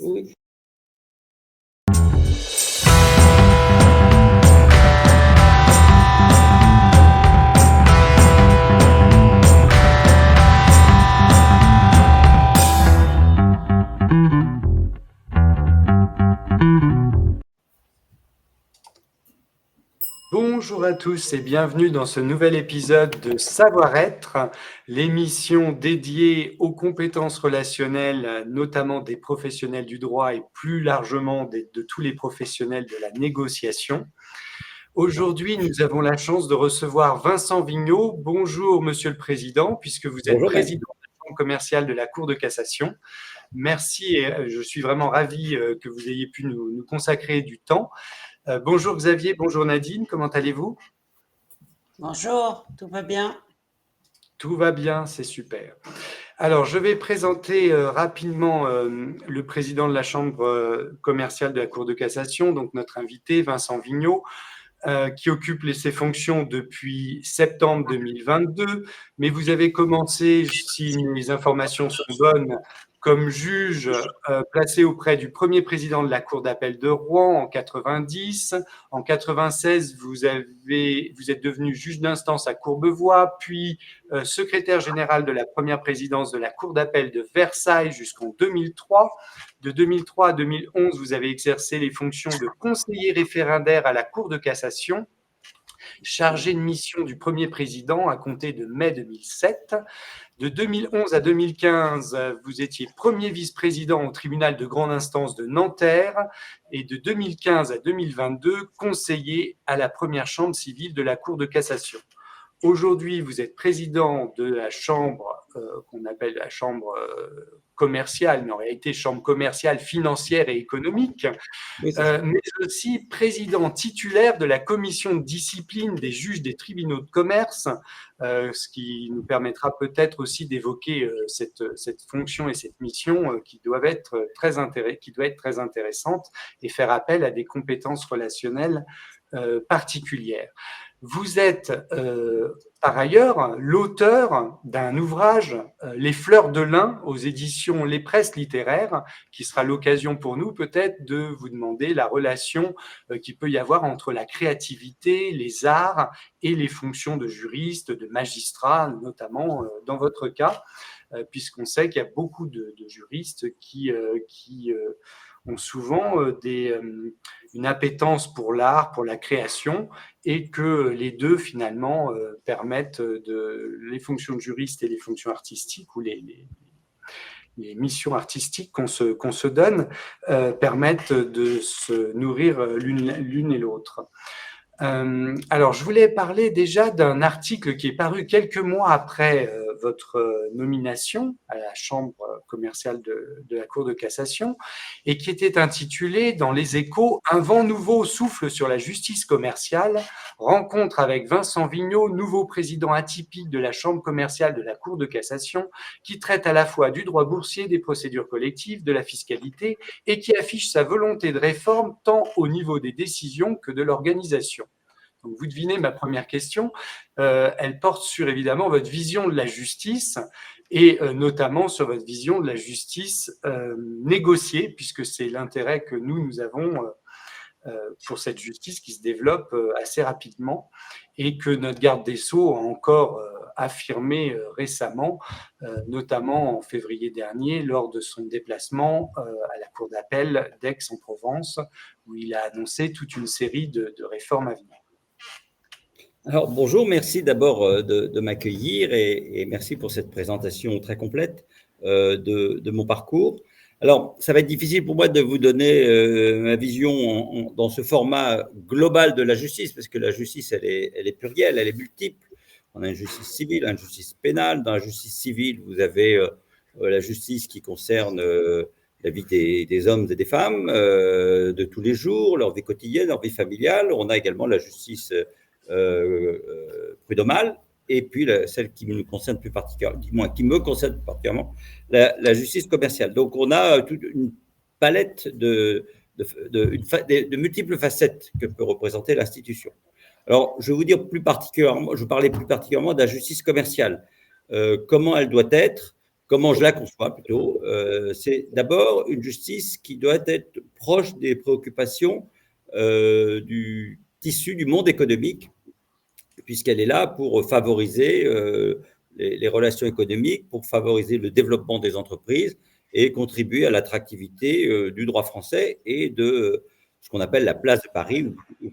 Oui. Bonjour à tous et bienvenue dans ce nouvel épisode de Savoir-être, l'émission dédiée aux compétences relationnelles, notamment des professionnels du droit et plus largement de tous les professionnels de la négociation. Aujourd'hui, nous avons la chance de recevoir Vincent Vigneault. Bonjour, Monsieur le Président, puisque vous êtes Bonjour, président de la Chambre commerciale de la Cour de cassation. Merci et je suis vraiment ravi que vous ayez pu nous consacrer du temps. Bonjour Xavier, bonjour Nadine, comment allez-vous ? Bonjour, tout va bien? Tout va bien, c'est super. Alors, je vais présenter rapidement le président de la Chambre commerciale de la Cour de cassation, donc notre invité, Vincent Vigneault, qui occupe ses fonctions depuis septembre 2022. Mais vous avez commencé, si mes informations sont bonnes, comme juge placé auprès du premier président de la Cour d'appel de Rouen en 90. En 96, vous êtes devenu juge d'instance à Courbevoie, puis secrétaire général de la première présidence de la Cour d'appel de Versailles jusqu'en 2003. De 2003 à 2011, vous avez exercé les fonctions de conseiller référendaire à la Cour de cassation, chargé de mission du premier président à compter de mai 2007. De 2011 à 2015, vous étiez premier vice-président au tribunal de grande instance de Nanterre et de 2015 à 2022, conseiller à la première chambre civile de la Cour de cassation. Aujourd'hui, vous êtes président de la chambre qu'on appelle la chambre commerciale, mais en réalité chambre commerciale, financière et économique, Oui, mais aussi président titulaire de la commission de discipline des juges des tribunaux de commerce, ce qui nous permettra peut-être aussi d'évoquer cette fonction et cette mission qui doit être très intéressante et faire appel à des compétences relationnelles particulières. Vous êtes par ailleurs l'auteur d'un ouvrage, Les fleurs de lin, aux éditions Les Presses littéraires, qui sera l'occasion pour nous peut-être de vous demander la relation qu'il peut y avoir entre la créativité, les arts et les fonctions de juriste, de magistrat, notamment dans votre cas, puisqu'on sait qu'il y a beaucoup de juristes qui ont souvent une appétence pour l'art, pour la création, et que les deux, finalement, permettent les fonctions de juriste et les fonctions artistiques, ou les missions artistiques qu'on se donne, permettent de se nourrir l'une et l'autre. Alors, je voulais parler déjà d'un article qui est paru quelques mois après votre nomination à la Chambre commerciale de la Cour de cassation et qui était intitulé dans Les Échos « Un vent nouveau souffle sur la justice commerciale, rencontre avec Vincent Vigneault, nouveau président atypique de la Chambre commerciale de la Cour de cassation, qui traite à la fois du droit boursier, des procédures collectives, de la fiscalité et qui affiche sa volonté de réforme tant au niveau des décisions que de l'organisation ». Donc, vous devinez ma première question, elle porte sur évidemment votre vision de la justice et notamment sur votre vision de la justice négociée, puisque c'est l'intérêt que nous avons pour cette justice qui se développe assez rapidement et que notre garde des Sceaux a encore affirmé récemment, notamment en février dernier, lors de son déplacement à la Cour d'appel d'Aix-en-Provence, où il a annoncé toute une série de réformes à venir. Alors, bonjour, merci d'abord de m'accueillir et merci pour cette présentation très complète de mon parcours. Alors, ça va être difficile pour moi de vous donner ma vision dans ce format global de la justice, parce que la justice, elle est plurielle, elle est multiple. On a une justice civile, une justice pénale. Dans la justice civile, vous avez la justice qui concerne la vie des hommes et des femmes de tous les jours, leur vie quotidienne, leur vie familiale. On a également la justice prud'homale, et puis celle qui me concerne plus particulièrement, la justice commerciale. Donc, on a toute une palette de multiples facettes que peut représenter l'institution. Alors, je vais vous dire plus particulièrement, je parlais plus particulièrement de la justice commerciale. Comment elle doit être, comment je la conçois plutôt, c'est d'abord une justice qui doit être proche des préoccupations du tissu du monde économique, puisqu'elle est là pour favoriser les relations économiques, pour favoriser le développement des entreprises et contribuer à l'attractivité du droit français et de ce qu'on appelle la place de Paris, ou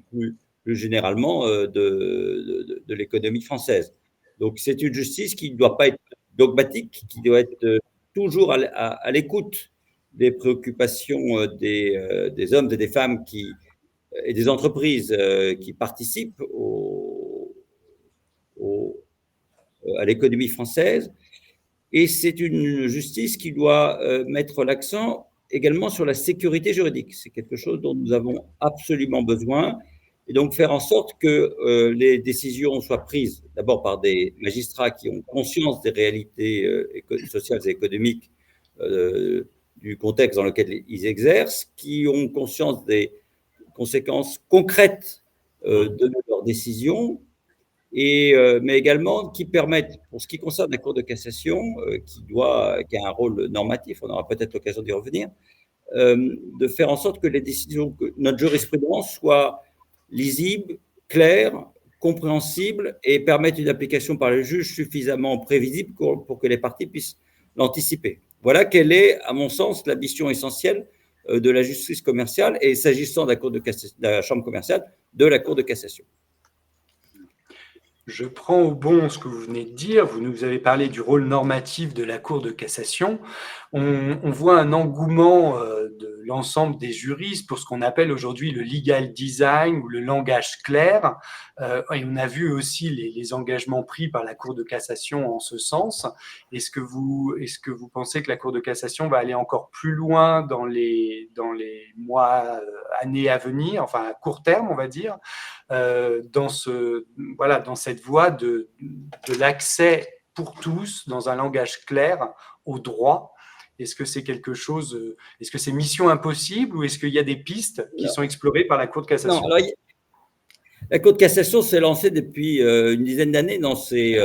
plus généralement de l'économie française. Donc, c'est une justice qui ne doit pas être dogmatique, qui doit être toujours à l'écoute des préoccupations des hommes et des femmes et des entreprises qui participent à l'économie française. Et c'est une justice qui doit mettre l'accent également sur la sécurité juridique. C'est quelque chose dont nous avons absolument besoin. Et donc faire en sorte que les décisions soient prises d'abord par des magistrats qui ont conscience des réalités sociales et économiques du contexte dans lequel ils exercent, qui ont conscience des conséquences concrètes de leurs décisions, mais également qui permettent, pour ce qui concerne la Cour de cassation, qui a un rôle normatif, on aura peut-être l'occasion d'y revenir, de faire en sorte que les décisions, que notre jurisprudence soit lisible, claire, compréhensible et permette une application par le juge suffisamment prévisible pour que les parties puissent l'anticiper. Voilà quelle est, à mon sens, la mission essentielle de la justice commerciale et s'agissant de la Chambre commerciale, de la Cour de cassation. Je prends au bon ce que vous venez de dire. Vous nous avez parlé du rôle normatif de la Cour de cassation. On voit un engouement de l'ensemble des juristes pour ce qu'on appelle aujourd'hui le legal design ou le langage clair. Et on a vu aussi les engagements pris par la Cour de cassation en ce sens. Est-ce que vous pensez que la Cour de cassation va aller encore plus loin dans les mois, années à venir, enfin à court terme, on va dire, dans cette voie de l'accès pour tous dans un langage clair au droit? Est-ce que c'est quelque chose, est-ce que c'est mission impossible ou est-ce qu'il y a des pistes qui sont explorées par la Cour de cassation? Non, alors, la Cour de cassation s'est lancée depuis une dizaine d'années dans ses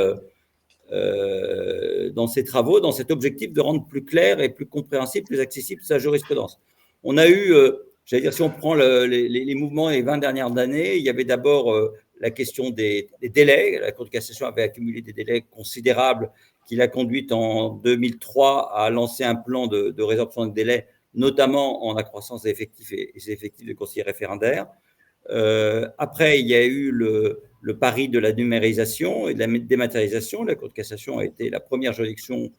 travaux, dans cet objectif de rendre plus clair et plus compréhensible, plus accessible sa jurisprudence. On a eu, j'allais dire, si on prend les mouvements des 20 dernières années, il y avait d'abord la question des délais. La Cour de cassation avait accumulé des délais considérables qui l'a conduite en 2003 à lancer un plan de résorption des délais, notamment en accroissant ses effectifs et ses effectifs de conseillers référendaires. Après, il y a eu le pari de la numérisation et de la dématérialisation. La Cour de cassation a été la première juridiction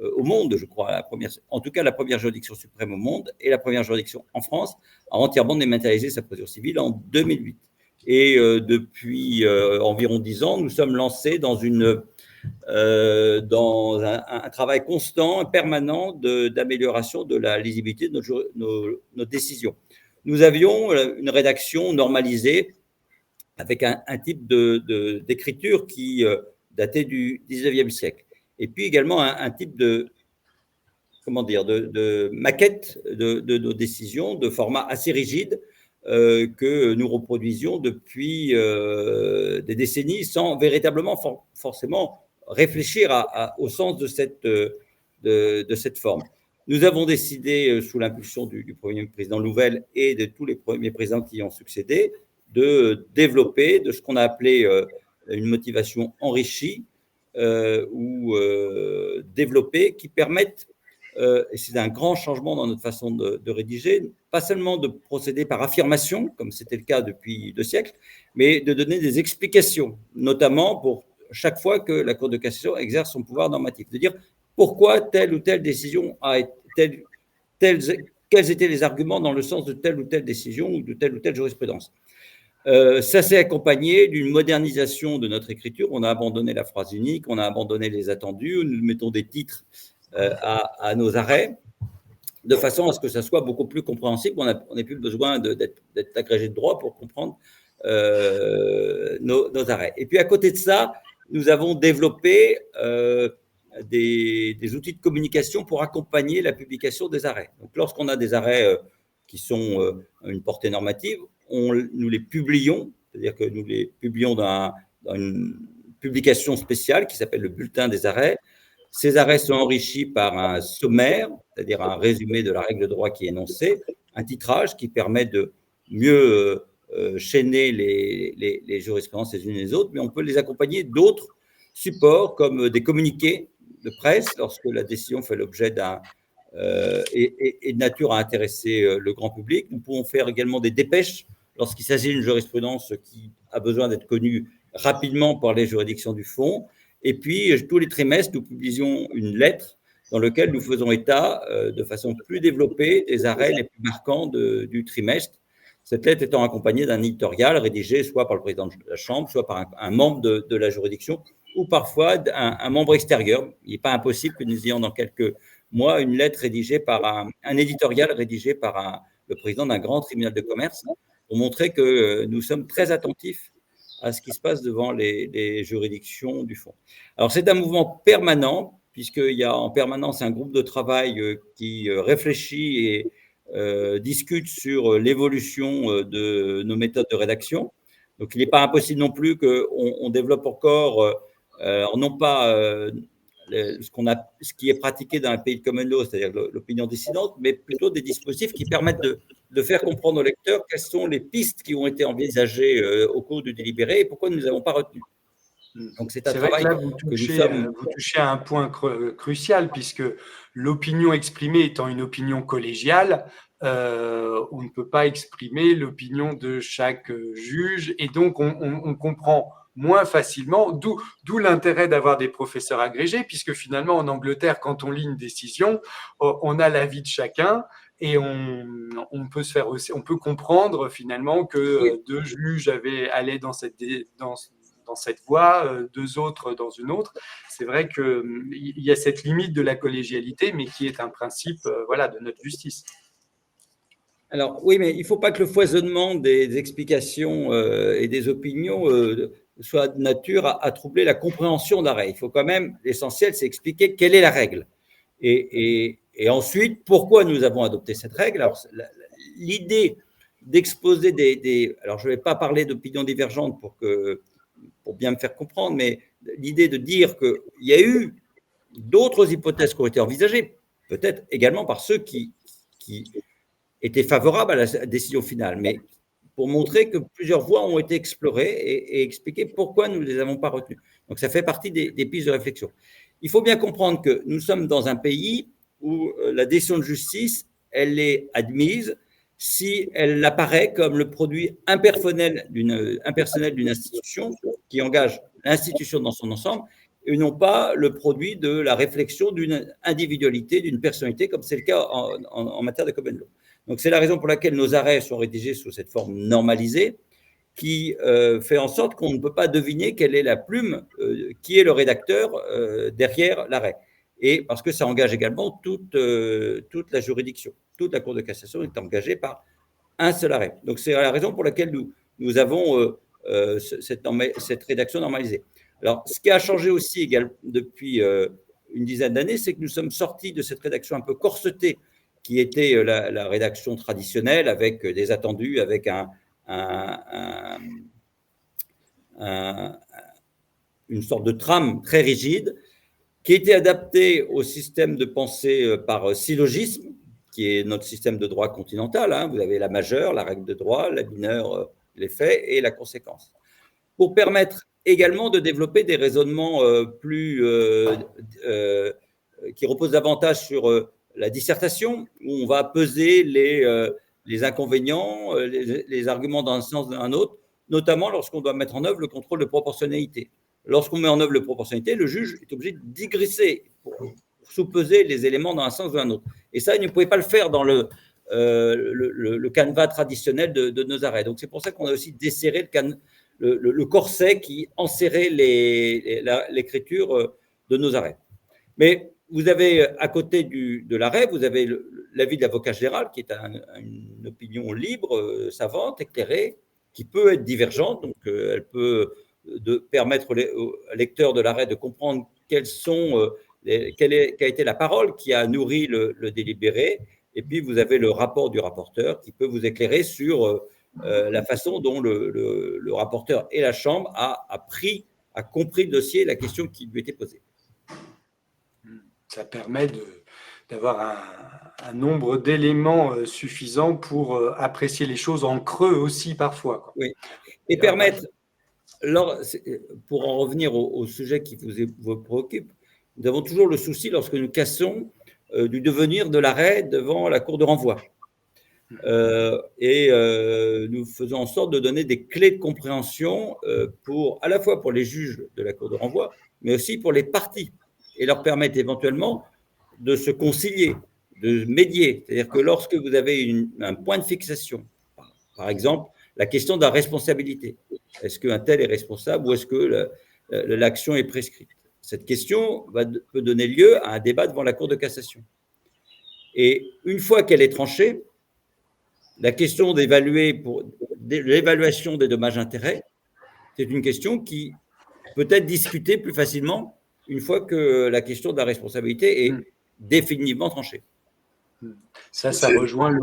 au monde, je crois, en tout cas la première juridiction suprême au monde et la première juridiction en France à entièrement dématérialiser sa procédure civile en 2008. Et depuis environ 10 ans, nous sommes lancés dans un travail constant, permanent d'amélioration de la lisibilité de nos décisions. Nous avions une rédaction normalisée avec un type d'écriture qui datait du 19e siècle. Et puis également un type de maquette de nos décisions, de format assez rigide que nous reproduisions depuis des décennies sans véritablement forcément réfléchir au sens de cette forme. Nous avons décidé, sous l'impulsion du premier président Louvel et de tous les premiers présidents qui ont succédé, de développer de ce qu'on a appelé une motivation enrichie ou développée qui permettent, et c'est un grand changement dans notre façon de rédiger, pas seulement de procéder par affirmation, comme c'était le cas depuis 2 siècles, mais de donner des explications, notamment pour chaque fois que la Cour de cassation exerce son pouvoir normatif, de dire pourquoi telle ou telle décision a été quels étaient les arguments dans le sens de telle ou telle décision ou de telle ou telle jurisprudence. Ça s'est accompagné d'une modernisation de notre écriture. On a abandonné la phrase unique, on a abandonné les attendus, nous mettons des titres à nos arrêts, de façon à ce que ça soit beaucoup plus compréhensible. On n'a plus besoin d'être agrégé de droit pour comprendre nos arrêts. Et puis à côté de ça, nous avons développé des outils de communication pour accompagner la publication des arrêts. Donc, lorsqu'on a des arrêts qui sont une portée normative, nous les publions, c'est-à-dire que nous les publions dans une publication spéciale qui s'appelle le bulletin des arrêts, Ces arrêts sont enrichis par un sommaire, c'est-à-dire un résumé de la règle de droit qui est énoncée, un titrage qui permet de mieux chaîner les jurisprudences les unes les autres, mais on peut les accompagner d'autres supports comme des communiqués de presse lorsque la décision fait l'objet d'un est de nature à intéresser le grand public. Nous pouvons faire également des dépêches lorsqu'il s'agit d'une jurisprudence qui a besoin d'être connue rapidement par les juridictions du fond. Et puis, tous les trimestres, nous publions une lettre dans laquelle nous faisons état de façon plus développée des arrêts les plus marquants du trimestre. Cette lettre étant accompagnée d'un éditorial rédigé soit par le président de la Chambre, soit par un membre de la juridiction, ou parfois un membre extérieur. Il n'est pas impossible que nous ayons dans quelques mois une lettre rédigée par un éditorial rédigé par le président d'un grand tribunal de commerce pour montrer que nous sommes très attentifs à ce qui se passe devant les juridictions du fond. Alors, c'est un mouvement permanent, puisqu'il y a en permanence un groupe de travail qui réfléchit et discute sur l'évolution de nos méthodes de rédaction. Donc, il n'est pas impossible non plus qu'on développe encore, non pas ce qui est pratiqué dans un pays de common law, c'est-à-dire l'opinion dissidente, mais plutôt des dispositifs qui permettent de faire comprendre aux lecteurs quelles sont les pistes qui ont été envisagées au cours du délibéré et pourquoi nous ne les avons pas retenues. Donc, c'est un travail que vous touchez à un point crucial, puisque l'opinion exprimée étant une opinion collégiale, on ne peut pas exprimer l'opinion de chaque juge, et donc on comprend moins facilement, d'où l'intérêt d'avoir des professeurs agrégés, puisque finalement en Angleterre, quand on lit une décision, on a l'avis de chacun et on peut comprendre finalement que deux juges allaient dans cette voie, deux autres dans une autre. C'est vrai qu'il y a cette limite de la collégialité, mais qui est un principe de notre justice. Alors oui, mais il ne faut pas que le foisonnement des explications et des opinions soit de nature à troubler la compréhension d'arrêt. Il faut quand même, l'essentiel, c'est expliquer quelle est la règle. Et ensuite, pourquoi nous avons adopté cette règle. Alors, l'idée d'exposer alors je ne vais pas parler d'opinions divergentes pour bien me faire comprendre, mais l'idée de dire qu'il y a eu d'autres hypothèses qui ont été envisagées, peut-être également par ceux qui étaient favorables à la décision finale, mais pour montrer que plusieurs voies ont été explorées et expliquer pourquoi nous ne les avons pas retenues. Donc, ça fait partie des pistes de réflexion. Il faut bien comprendre que nous sommes dans un pays où la décision de justice, elle est admise si elle apparaît comme le produit impersonnel d'une institution qui engage l'institution dans son ensemble et non pas le produit de la réflexion d'une individualité, d'une personnalité, comme c'est le cas en matière de common law. Donc, c'est la raison pour laquelle nos arrêts sont rédigés sous cette forme normalisée qui fait en sorte qu'on ne peut pas deviner quelle est la plume, qui est le rédacteur derrière l'arrêt. Et parce que ça engage également toute la juridiction. Toute la Cour de cassation est engagée par un seul arrêt. Donc, c'est la raison pour laquelle nous avons cette rédaction normalisée. Alors, ce qui a changé aussi depuis une dizaine d'années, c'est que nous sommes sortis de cette rédaction un peu corsetée qui était la rédaction traditionnelle avec des attendus, avec une sorte de trame très rigide qui était adaptée au système de pensée par syllogisme, qui est notre système de droit continental. Hein. Vous avez la majeure, la règle de droit, la mineure, les faits et la conséquence. Pour permettre également de développer des raisonnements qui reposent davantage sur la dissertation, où on va peser les inconvénients, les arguments d'un sens d'un autre, notamment lorsqu'on doit mettre en œuvre le contrôle de proportionnalité. Lorsqu'on met en œuvre la proportionnalité, le juge est obligé de digresser pour sous-peser les éléments dans un sens ou un autre. Et ça, il ne pouvait pas le faire dans le canevas traditionnel de nos arrêts. Donc, c'est pour ça qu'on a aussi desserré le corset qui enserrait l'écriture de nos arrêts. Mais vous avez, à côté de l'arrêt, vous avez l'avis de l'avocat général, qui est une opinion libre, savante, éclairée, qui peut être divergente. Donc, elle peut permettre au lecteur de l'arrêt de comprendre quelle a été la parole qui a nourri le délibéré. Et puis, vous avez le rapport du rapporteur qui peut vous éclairer sur la façon dont le rapporteur et la Chambre a compris le dossier et la question qui lui était posée. ça permet d'avoir un nombre d'éléments suffisant pour apprécier les choses en creux aussi parfois, quoi. Oui. Et permettre, pour en revenir au sujet qui vous préoccupe, nous avons toujours le souci, lorsque nous cassons, du devenir de l'arrêt devant la cour de renvoi. Nous faisons en sorte de donner des clés de compréhension à la fois pour les juges de la cour de renvoi, mais aussi pour les parties, et leur permettre éventuellement de se concilier, de médier. C'est-à-dire que lorsque vous avez un point de fixation, par exemple, la question de la responsabilité, est-ce qu'un tel est responsable ou est-ce que l'action est prescrite? Cette question peut donner lieu à un débat devant la Cour de cassation. Et une fois qu'elle est tranchée, la question l'évaluation des dommages-intérêts, c'est une question qui peut être discutée plus facilement une fois que la question de la responsabilité est définitivement tranchée. Ça rejoint le…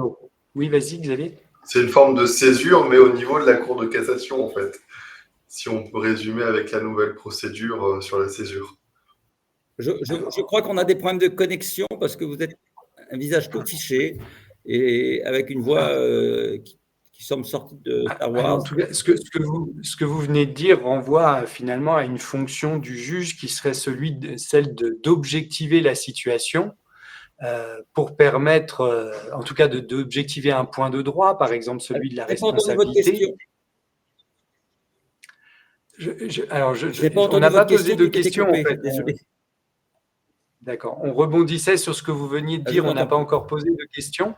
Oui, vas-y, Xavier. C'est une forme de césure, mais au niveau de la Cour de cassation, en fait, si on peut résumer avec la nouvelle procédure sur la césure. Je crois qu'on a des problèmes de connexion parce que vous êtes un visage tout fiché et avec une voix qui semble sortie de Star Wars. En tout cas, ce que vous venez de dire renvoie finalement à une fonction du juge qui serait celle d'objectiver la situation pour permettre, en tout cas, d'objectiver un point de droit, par exemple celui de la responsabilité. On n'a pas posé de question, en fait. Désolé. D'accord. On rebondissait sur ce que vous veniez de dire. On n'a pas encore posé de questions.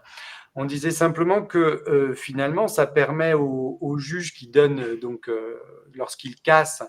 On disait simplement que finalement, ça permet aux juges qui donnent, lorsqu'ils cassent,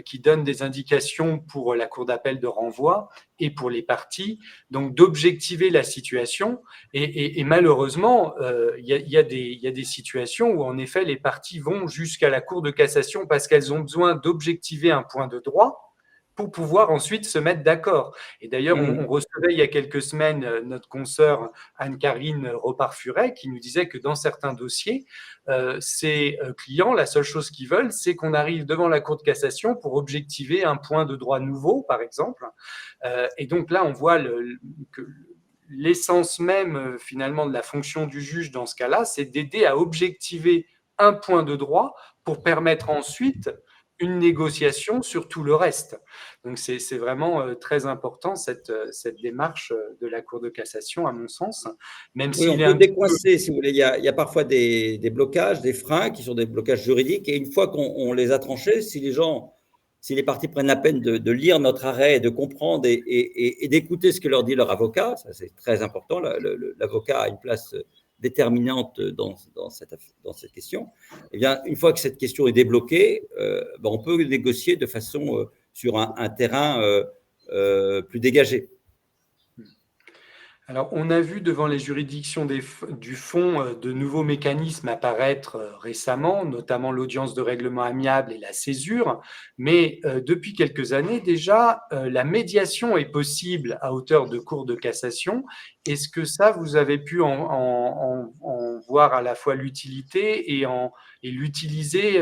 qui donnent des indications pour la cour d'appel de renvoi et pour les parties, donc d'objectiver la situation. Et malheureusement, il y a des situations où en effet les parties vont jusqu'à la cour de cassation parce qu'elles ont besoin d'objectiver un point de droit pour pouvoir ensuite se mettre d'accord. Et d'ailleurs, on recevait il y a quelques semaines notre consoeur Anne-Carine Ropard-Furet qui nous disait que dans certains dossiers, ces clients, la seule chose qu'ils veulent, c'est qu'on arrive devant la Cour de cassation pour objectiver un point de droit nouveau, par exemple. Et donc là, on voit que l'essence même, finalement, de la fonction du juge dans ce cas-là, c'est d'aider à objectiver un point de droit pour permettre ensuite une négociation sur tout le reste. Donc, c'est vraiment très important, cette démarche de la Cour de cassation, à mon sens. Même on peut décoincer, si vous voulez. Il y a parfois des blocages, des freins qui sont des blocages juridiques. Et une fois qu'on les a tranchés, si les parties prennent la peine de lire notre arrêt, de comprendre et d'écouter ce que leur dit leur avocat, ça c'est très important. L'avocat a une place déterminante dans cette question. Eh bien, une fois que cette question est débloquée, on peut négocier de façon sur un terrain plus dégagé. Alors, on a vu devant les juridictions du fond de nouveaux mécanismes apparaître récemment, notamment l'audience de règlement amiable et la césure, mais depuis quelques années déjà, la médiation est possible à hauteur de cour de cassation. Est-ce que ça, vous avez pu en voir à la fois l'utilité et l'utiliser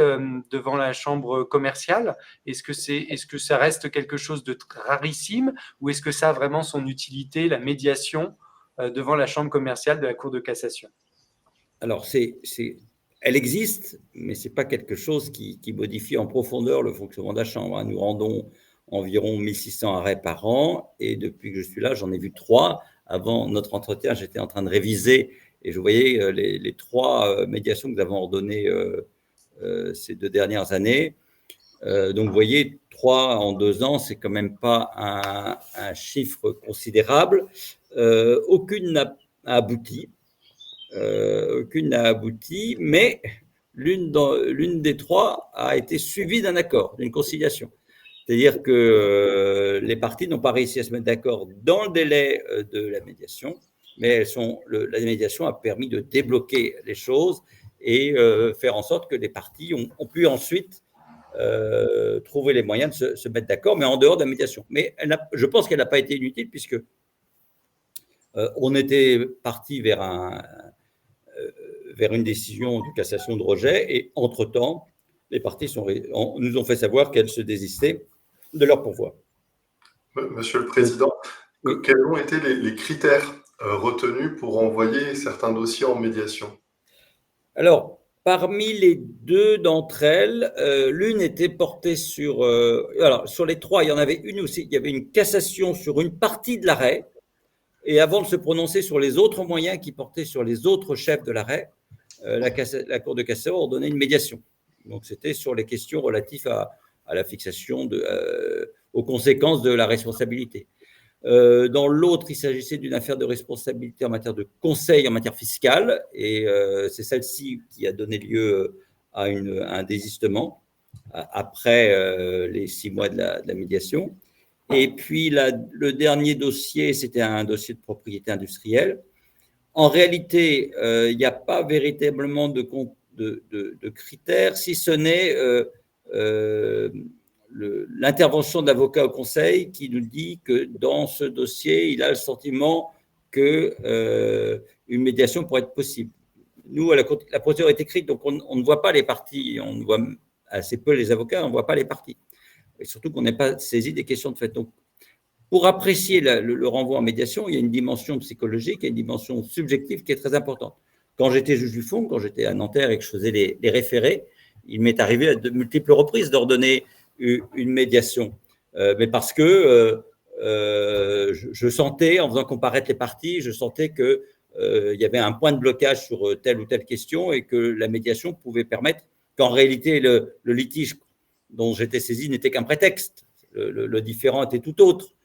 devant la chambre commerciale? Est-ce que ça reste quelque chose de rarissime ou est-ce que ça a vraiment son utilité, la médiation, devant la chambre commerciale de la Cour de cassation? Alors, elle existe, mais ce n'est pas quelque chose qui modifie en profondeur le fonctionnement de la chambre. Nous rendons environ 1600 arrêts par an et depuis que je suis là, j'en ai vu 3. Avant notre entretien, j'étais en train de réviser et je voyais les 3 médiations que nous avons ordonnées ces 2 dernières années. Donc, vous voyez, 3 en 2 ans, c'est quand même pas un chiffre considérable. Aucune n'a abouti. Mais l'une des 3 a été suivie d'un accord, d'une conciliation. C'est-à-dire que les parties n'ont pas réussi à se mettre d'accord dans le délai de la médiation, mais la médiation a permis de débloquer les choses et faire en sorte que les parties ont pu ensuite trouver les moyens de se mettre d'accord, mais en dehors de la médiation. Mais je pense qu'elle n'a pas été inutile puisque on était parti vers une décision de cassation de rejet et entre-temps, les parties nous ont fait savoir qu'elles se désistaient de leur pourvoi. Monsieur le Président, Oui. Quels ont été les critères retenus pour envoyer certains dossiers en médiation? Alors, parmi les deux d'entre elles, l'une était portée sur… alors, sur les trois, il y en avait une aussi. Il y avait une cassation sur une partie de l'arrêt. Et avant de se prononcer sur les autres moyens qui portaient sur les autres chefs de l'arrêt, la Cour de cassation a ordonné une médiation. Donc, c'était sur les questions relatives à la fixation, aux conséquences de la responsabilité. Dans l'autre, il s'agissait d'une affaire de responsabilité en matière de conseil en matière fiscale, et c'est celle-ci qui a donné lieu à un désistement après les 6 mois de la médiation. Et puis, le dernier dossier, c'était un dossier de propriété industrielle. En réalité, il n'y a pas véritablement de critères, si ce n'est l'intervention de l'avocat au conseil qui nous dit que dans ce dossier, il a le sentiment qu'une médiation pourrait être possible. Nous, la procédure est écrite, donc on ne voit pas les parties, on ne voit assez peu les avocats, on ne voit pas les parties. Et surtout qu'on n'est pas saisi des questions de fait. Donc, pour apprécier le renvoi en médiation, il y a une dimension psychologique et une dimension subjective qui est très importante. Quand j'étais juge du fond, quand j'étais à Nanterre et que je faisais les référés, il m'est arrivé à de multiples reprises d'ordonner une médiation. Mais parce que je sentais, en faisant comparaître les parties, je sentais qu'il y avait un point de blocage sur telle ou telle question et que la médiation pouvait permettre qu'en réalité, le litige dont j'étais saisi n'était qu'un prétexte. Le différent était tout autre.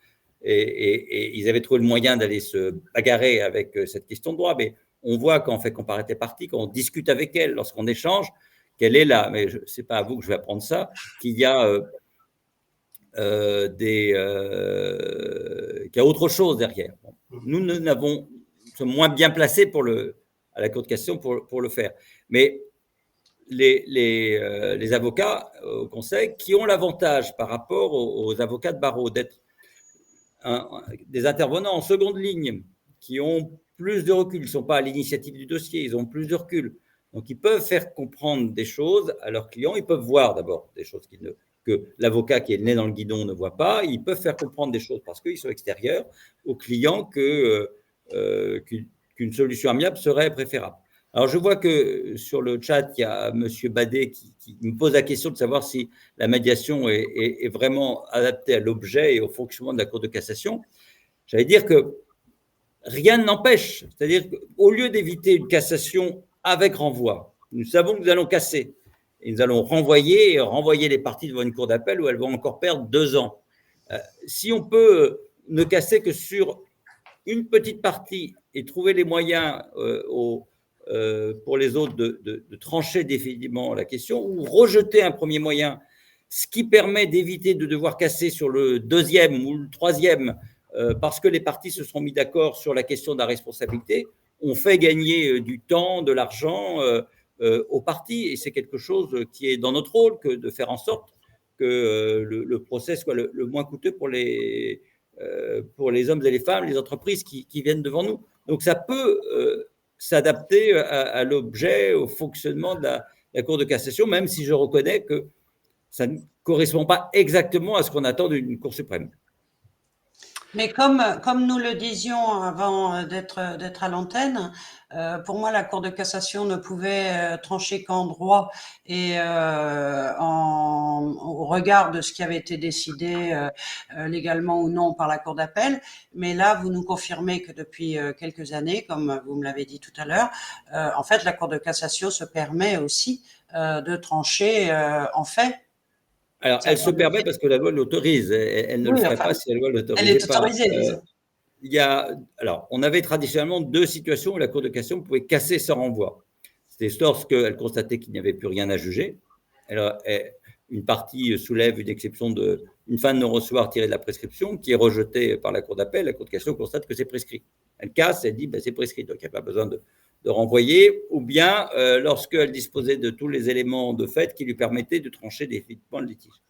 Et ils avaient trouvé le moyen d'aller se bagarrer avec cette question de droit. Mais on voit quand on fait comparaître les parties, quand on discute avec elles, lorsqu'on échange, qu'elle est là. Mais ce n'est pas à vous que je vais apprendre ça, qu'il y a qu'il y a autre chose derrière. Nous sommes moins bien placés à la Cour de cassation pour le faire. Mais les avocats au Conseil qui ont l'avantage par rapport aux avocats de barreau d'être des intervenants en seconde ligne qui ont plus de recul, ils ne sont pas à l'initiative du dossier, ils ont plus de recul. Donc, ils peuvent faire comprendre des choses à leurs clients, ils peuvent voir d'abord des choses que l'avocat qui est le nez dans le guidon ne voit pas, ils peuvent faire comprendre des choses parce qu'ils sont extérieurs aux clients qu'une solution amiable serait préférable. Alors, je vois que sur le chat, il y a M. Badet qui me pose la question de savoir si la médiation est vraiment adaptée à l'objet et au fonctionnement de la Cour de cassation. J'allais dire que rien ne n'empêche. C'est-à-dire qu'au lieu d'éviter une cassation avec renvoi, nous savons que nous allons casser et nous allons renvoyer les parties devant une cour d'appel où elles vont encore perdre 2 ans. Si on peut ne casser que sur une petite partie et trouver les moyens pour les autres de trancher définitivement la question ou rejeter un premier moyen, ce qui permet d'éviter de devoir casser sur le 2e ou le 3e parce que les parties se seront mis d'accord sur la question de la responsabilité, on fait gagner du temps, de l'argent aux parties et c'est quelque chose qui est dans notre rôle que de faire en sorte que le procès soit le moins coûteux pour les hommes et les femmes, les entreprises qui viennent devant nous. Donc ça peut s'adapter à l'objet, au fonctionnement de la Cour de cassation, même si je reconnais que ça ne correspond pas exactement à ce qu'on attend d'une Cour suprême. Mais comme nous le disions avant d'être à l'antenne, pour moi, la Cour de cassation ne pouvait trancher qu'en droit et au regard de ce qui avait été décidé légalement ou non par la Cour d'appel. Mais là, vous nous confirmez que depuis quelques années, comme vous me l'avez dit tout à l'heure, en fait, la Cour de cassation se permet aussi de trancher en fait. Alors, elle se permet parce que la loi l'autorise. Elle ne le ferait pas si la loi ne l'autorisait pas. Elle est autorisée, disons. Alors, on avait traditionnellement 2 situations où la Cour de cassation pouvait casser sans renvoi. C'était lorsqu'elle constatait qu'il n'y avait plus rien à juger. Alors, une partie soulève une exception une fin de non-recevoir tirée de la prescription qui est rejetée par la Cour d'appel. La Cour de cassation constate que c'est prescrit. Elle casse, elle dit c'est prescrit, donc il n'y a pas besoin de renvoyer. Ou bien lorsqu'elle disposait de tous les éléments de fait qui lui permettaient de trancher définitivement le litige.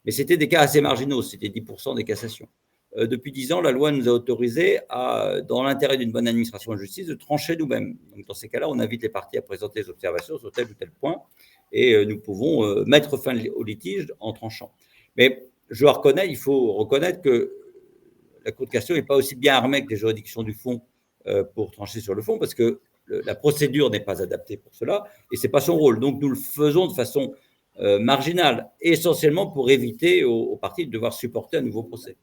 Mais c'était des cas assez marginaux, c'était 10% des cassations. Depuis 10 ans, la loi nous a autorisé dans l'intérêt d'une bonne administration de justice, de trancher nous-mêmes. Donc, dans ces cas-là, on invite les parties à présenter des observations sur tel ou tel point et nous pouvons mettre fin au litige en tranchant. Mais il faut reconnaître que la Cour de cassation n'est pas aussi bien armée que les juridictions du fond pour trancher sur le fond, parce que la procédure n'est pas adaptée pour cela, et ce n'est pas son rôle. Donc, nous le faisons de façon marginale, essentiellement pour éviter aux parties de devoir supporter un nouveau procès.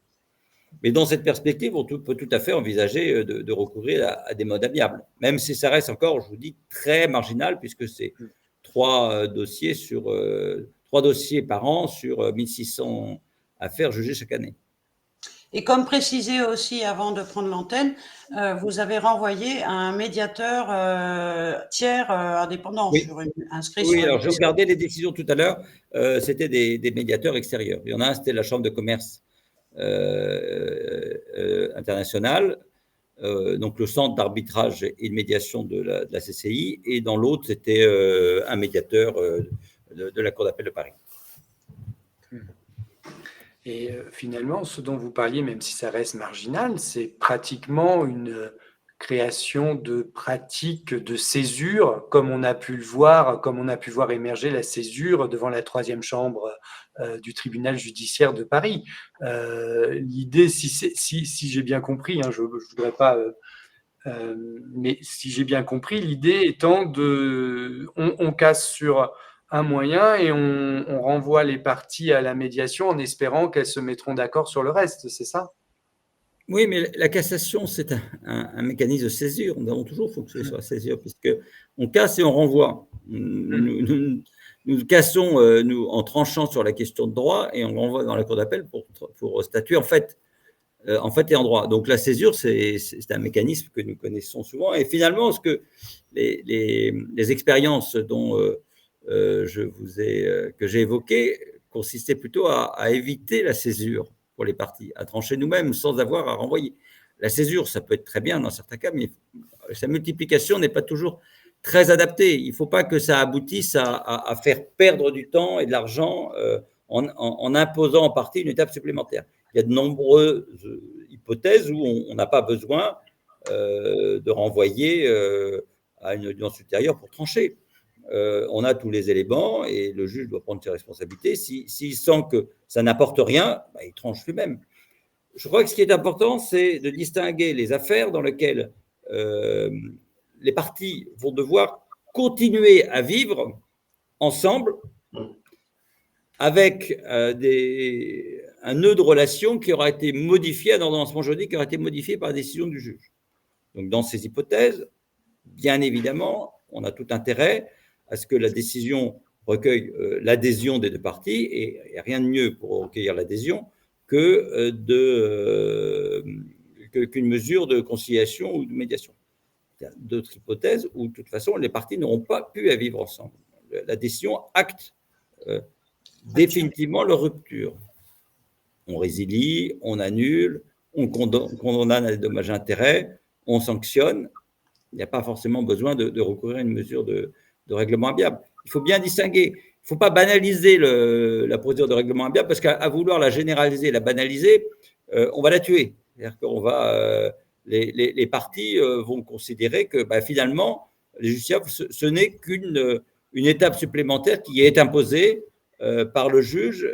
Mais dans cette perspective, on peut tout à fait envisager de recourir à des modes amiables, même si ça reste encore, je vous dis, très marginal, puisque c'est 3 dossiers par an sur 1600 affaires jugées chaque année. Et comme précisé aussi avant de prendre l'antenne, vous avez renvoyé à un médiateur tiers indépendant Oui. inscrit Oui, sur une alors je regardais les décisions tout à l'heure, c'était des médiateurs extérieurs. Il y en a un, c'était la Chambre de commerce internationale, donc le centre d'arbitrage et de médiation de la CCI, et dans l'autre, c'était un médiateur de la Cour d'appel de Paris. Et finalement, ce dont vous parliez, même si ça reste marginal, c'est pratiquement une création de pratiques de césure, comme on a pu le voir, comme on a pu voir émerger la césure devant la 3e chambre du tribunal judiciaire de Paris. L'idée, si j'ai bien compris, hein, je ne voudrais pas... mais si j'ai bien compris, l'idée étant on casse sur un moyen et on renvoie les parties à la médiation en espérant qu'elles se mettront d'accord sur le reste, c'est ça? Oui, mais la cassation, c'est un mécanisme de césure. Nous avons toujours fonctionné sur la césure, puisqu'on casse et on renvoie. Nous cassons en tranchant sur la question de droit et on renvoie dans la cour d'appel pour statuer en fait et en droit. Donc la césure, c'est un mécanisme que nous connaissons souvent. Et finalement, ce que les expériences que j'ai évoquées consistaient plutôt à éviter la césure pour les parties, à trancher nous-mêmes sans avoir à renvoyer. La césure, ça peut être très bien dans certains cas, mais sa multiplication n'est pas toujours très adaptée. Il ne faut pas que ça aboutisse à faire perdre du temps et de l'argent en imposant en partie une étape supplémentaire. Il y a de nombreuses hypothèses où on n'a pas besoin de renvoyer à une audience ultérieure pour trancher. On a tous les éléments et le juge doit prendre ses responsabilités. S'il sent que ça n'apporte rien, il tranche lui-même. Je crois que ce qui est important, c'est de distinguer les affaires dans lesquelles les parties vont devoir continuer à vivre ensemble avec un nœud de relation qui aura été modifié, un ordonnancement juridique qui aura été modifié par la décision du juge. Donc, dans ces hypothèses, bien évidemment, on a tout intérêt à ce que la décision recueille l'adhésion des 2 parties, et rien de mieux pour recueillir l'adhésion qu'une mesure de conciliation ou de médiation. Il y a d'autres hypothèses où, de toute façon, les parties n'auront pas pu à vivre ensemble. La décision acte définitivement leur rupture. On résilie, on annule, on condamne à des dommages et intérêts, on sanctionne. Il n'y a pas forcément besoin de recourir à une mesure de règlement amiable. Il faut bien distinguer. Il ne faut pas banaliser la procédure de règlement amiable, parce qu'à vouloir la généraliser, la banaliser, on va la tuer. C'est-à-dire qu'on va, les parties vont considérer que finalement, les justiciables, ce n'est qu'une étape supplémentaire qui est imposée par le juge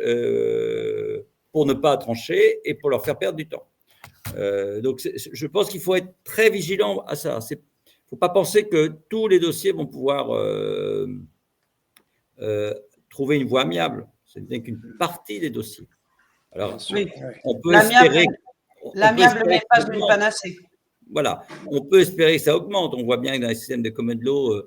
pour ne pas trancher et pour leur faire perdre du temps. Donc, je pense qu'il faut être très vigilant à ça. Il ne faut pas penser que tous les dossiers vont pouvoir trouver une voie amiable. Ce n'est qu'une partie des dossiers. Alors, oui. on peut espérer… L'amiable n'est pas une panacée. Voilà, on peut espérer que ça augmente. On voit bien que dans les systèmes de common law,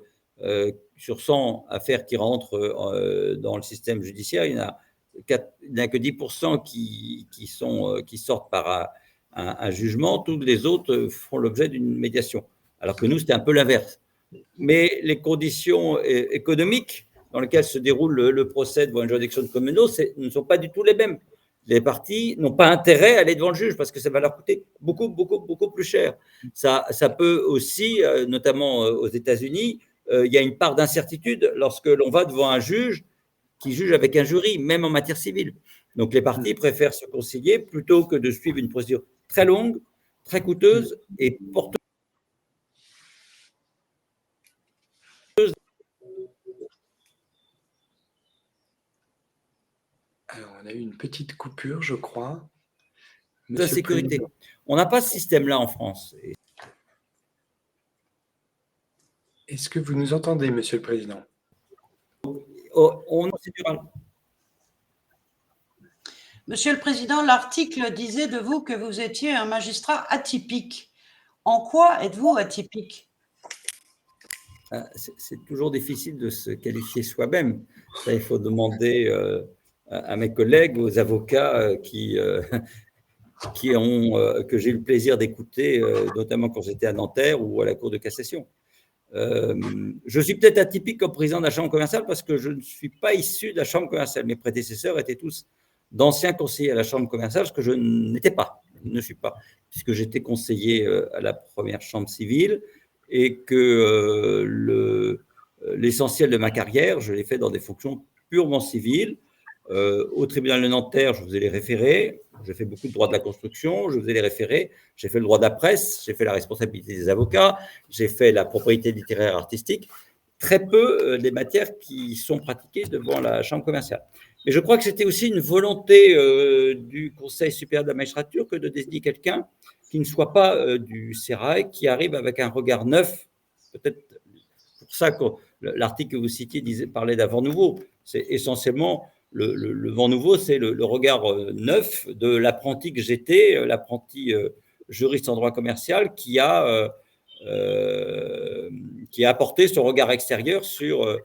sur 100 affaires qui rentrent dans le système judiciaire, il n'y en a que 10% qui sortent par un jugement. Tous les autres font l'objet d'une médiation. Alors que nous, c'était un peu l'inverse. Mais les conditions économiques dans lesquelles se déroule le procès devant une juridiction de common law ne sont pas du tout les mêmes. Les parties n'ont pas intérêt à aller devant le juge parce que ça va leur coûter beaucoup, beaucoup, beaucoup plus cher. Ça peut aussi, notamment aux États-Unis, il y a une part d'incertitude lorsque l'on va devant un juge qui juge avec un jury, même en matière civile. Donc les parties préfèrent se concilier plutôt que de suivre une procédure très longue, très coûteuse et porteuse. Alors, on a eu une petite coupure, je crois. de la sécurité. On n'a pas ce système-là en France. Est-ce que vous nous entendez, Monsieur le Président? Monsieur le Président, l'article disait de vous que vous étiez un magistrat atypique. En quoi êtes-vous atypique? C'est toujours difficile de se qualifier soi-même. Ça, il faut demander à mes collègues, aux avocats que j'ai eu le plaisir d'écouter, notamment quand j'étais à Nanterre ou à la Cour de cassation. Je suis peut-être atypique comme président de la Chambre commerciale parce que je ne suis pas issu de la Chambre commerciale. Mes prédécesseurs étaient tous d'anciens conseillers à la Chambre commerciale, ce que je n'étais pas, ne suis pas, puisque j'étais conseiller à la première Chambre civile et que l'essentiel de ma carrière, je l'ai fait dans des fonctions purement civiles. Au tribunal de Nanterre, je faisais les référés, j'ai fait beaucoup de droit de la construction, je faisais les référés, j'ai fait le droit de la presse, j'ai fait la responsabilité des avocats, j'ai fait la propriété littéraire artistique, très peu des matières qui sont pratiquées devant la Chambre commerciale. Mais je crois que c'était aussi une volonté du Conseil supérieur de la magistrature que de désigner quelqu'un qui ne soit pas du sérail, qui arrive avec un regard neuf, peut-être pour ça que l'article que vous citiez parlait d'un vent nouveau, c'est essentiellement le vent nouveau, c'est le regard neuf de l'apprenti que j'étais, l'apprenti juriste en droit commercial qui a apporté son regard extérieur sur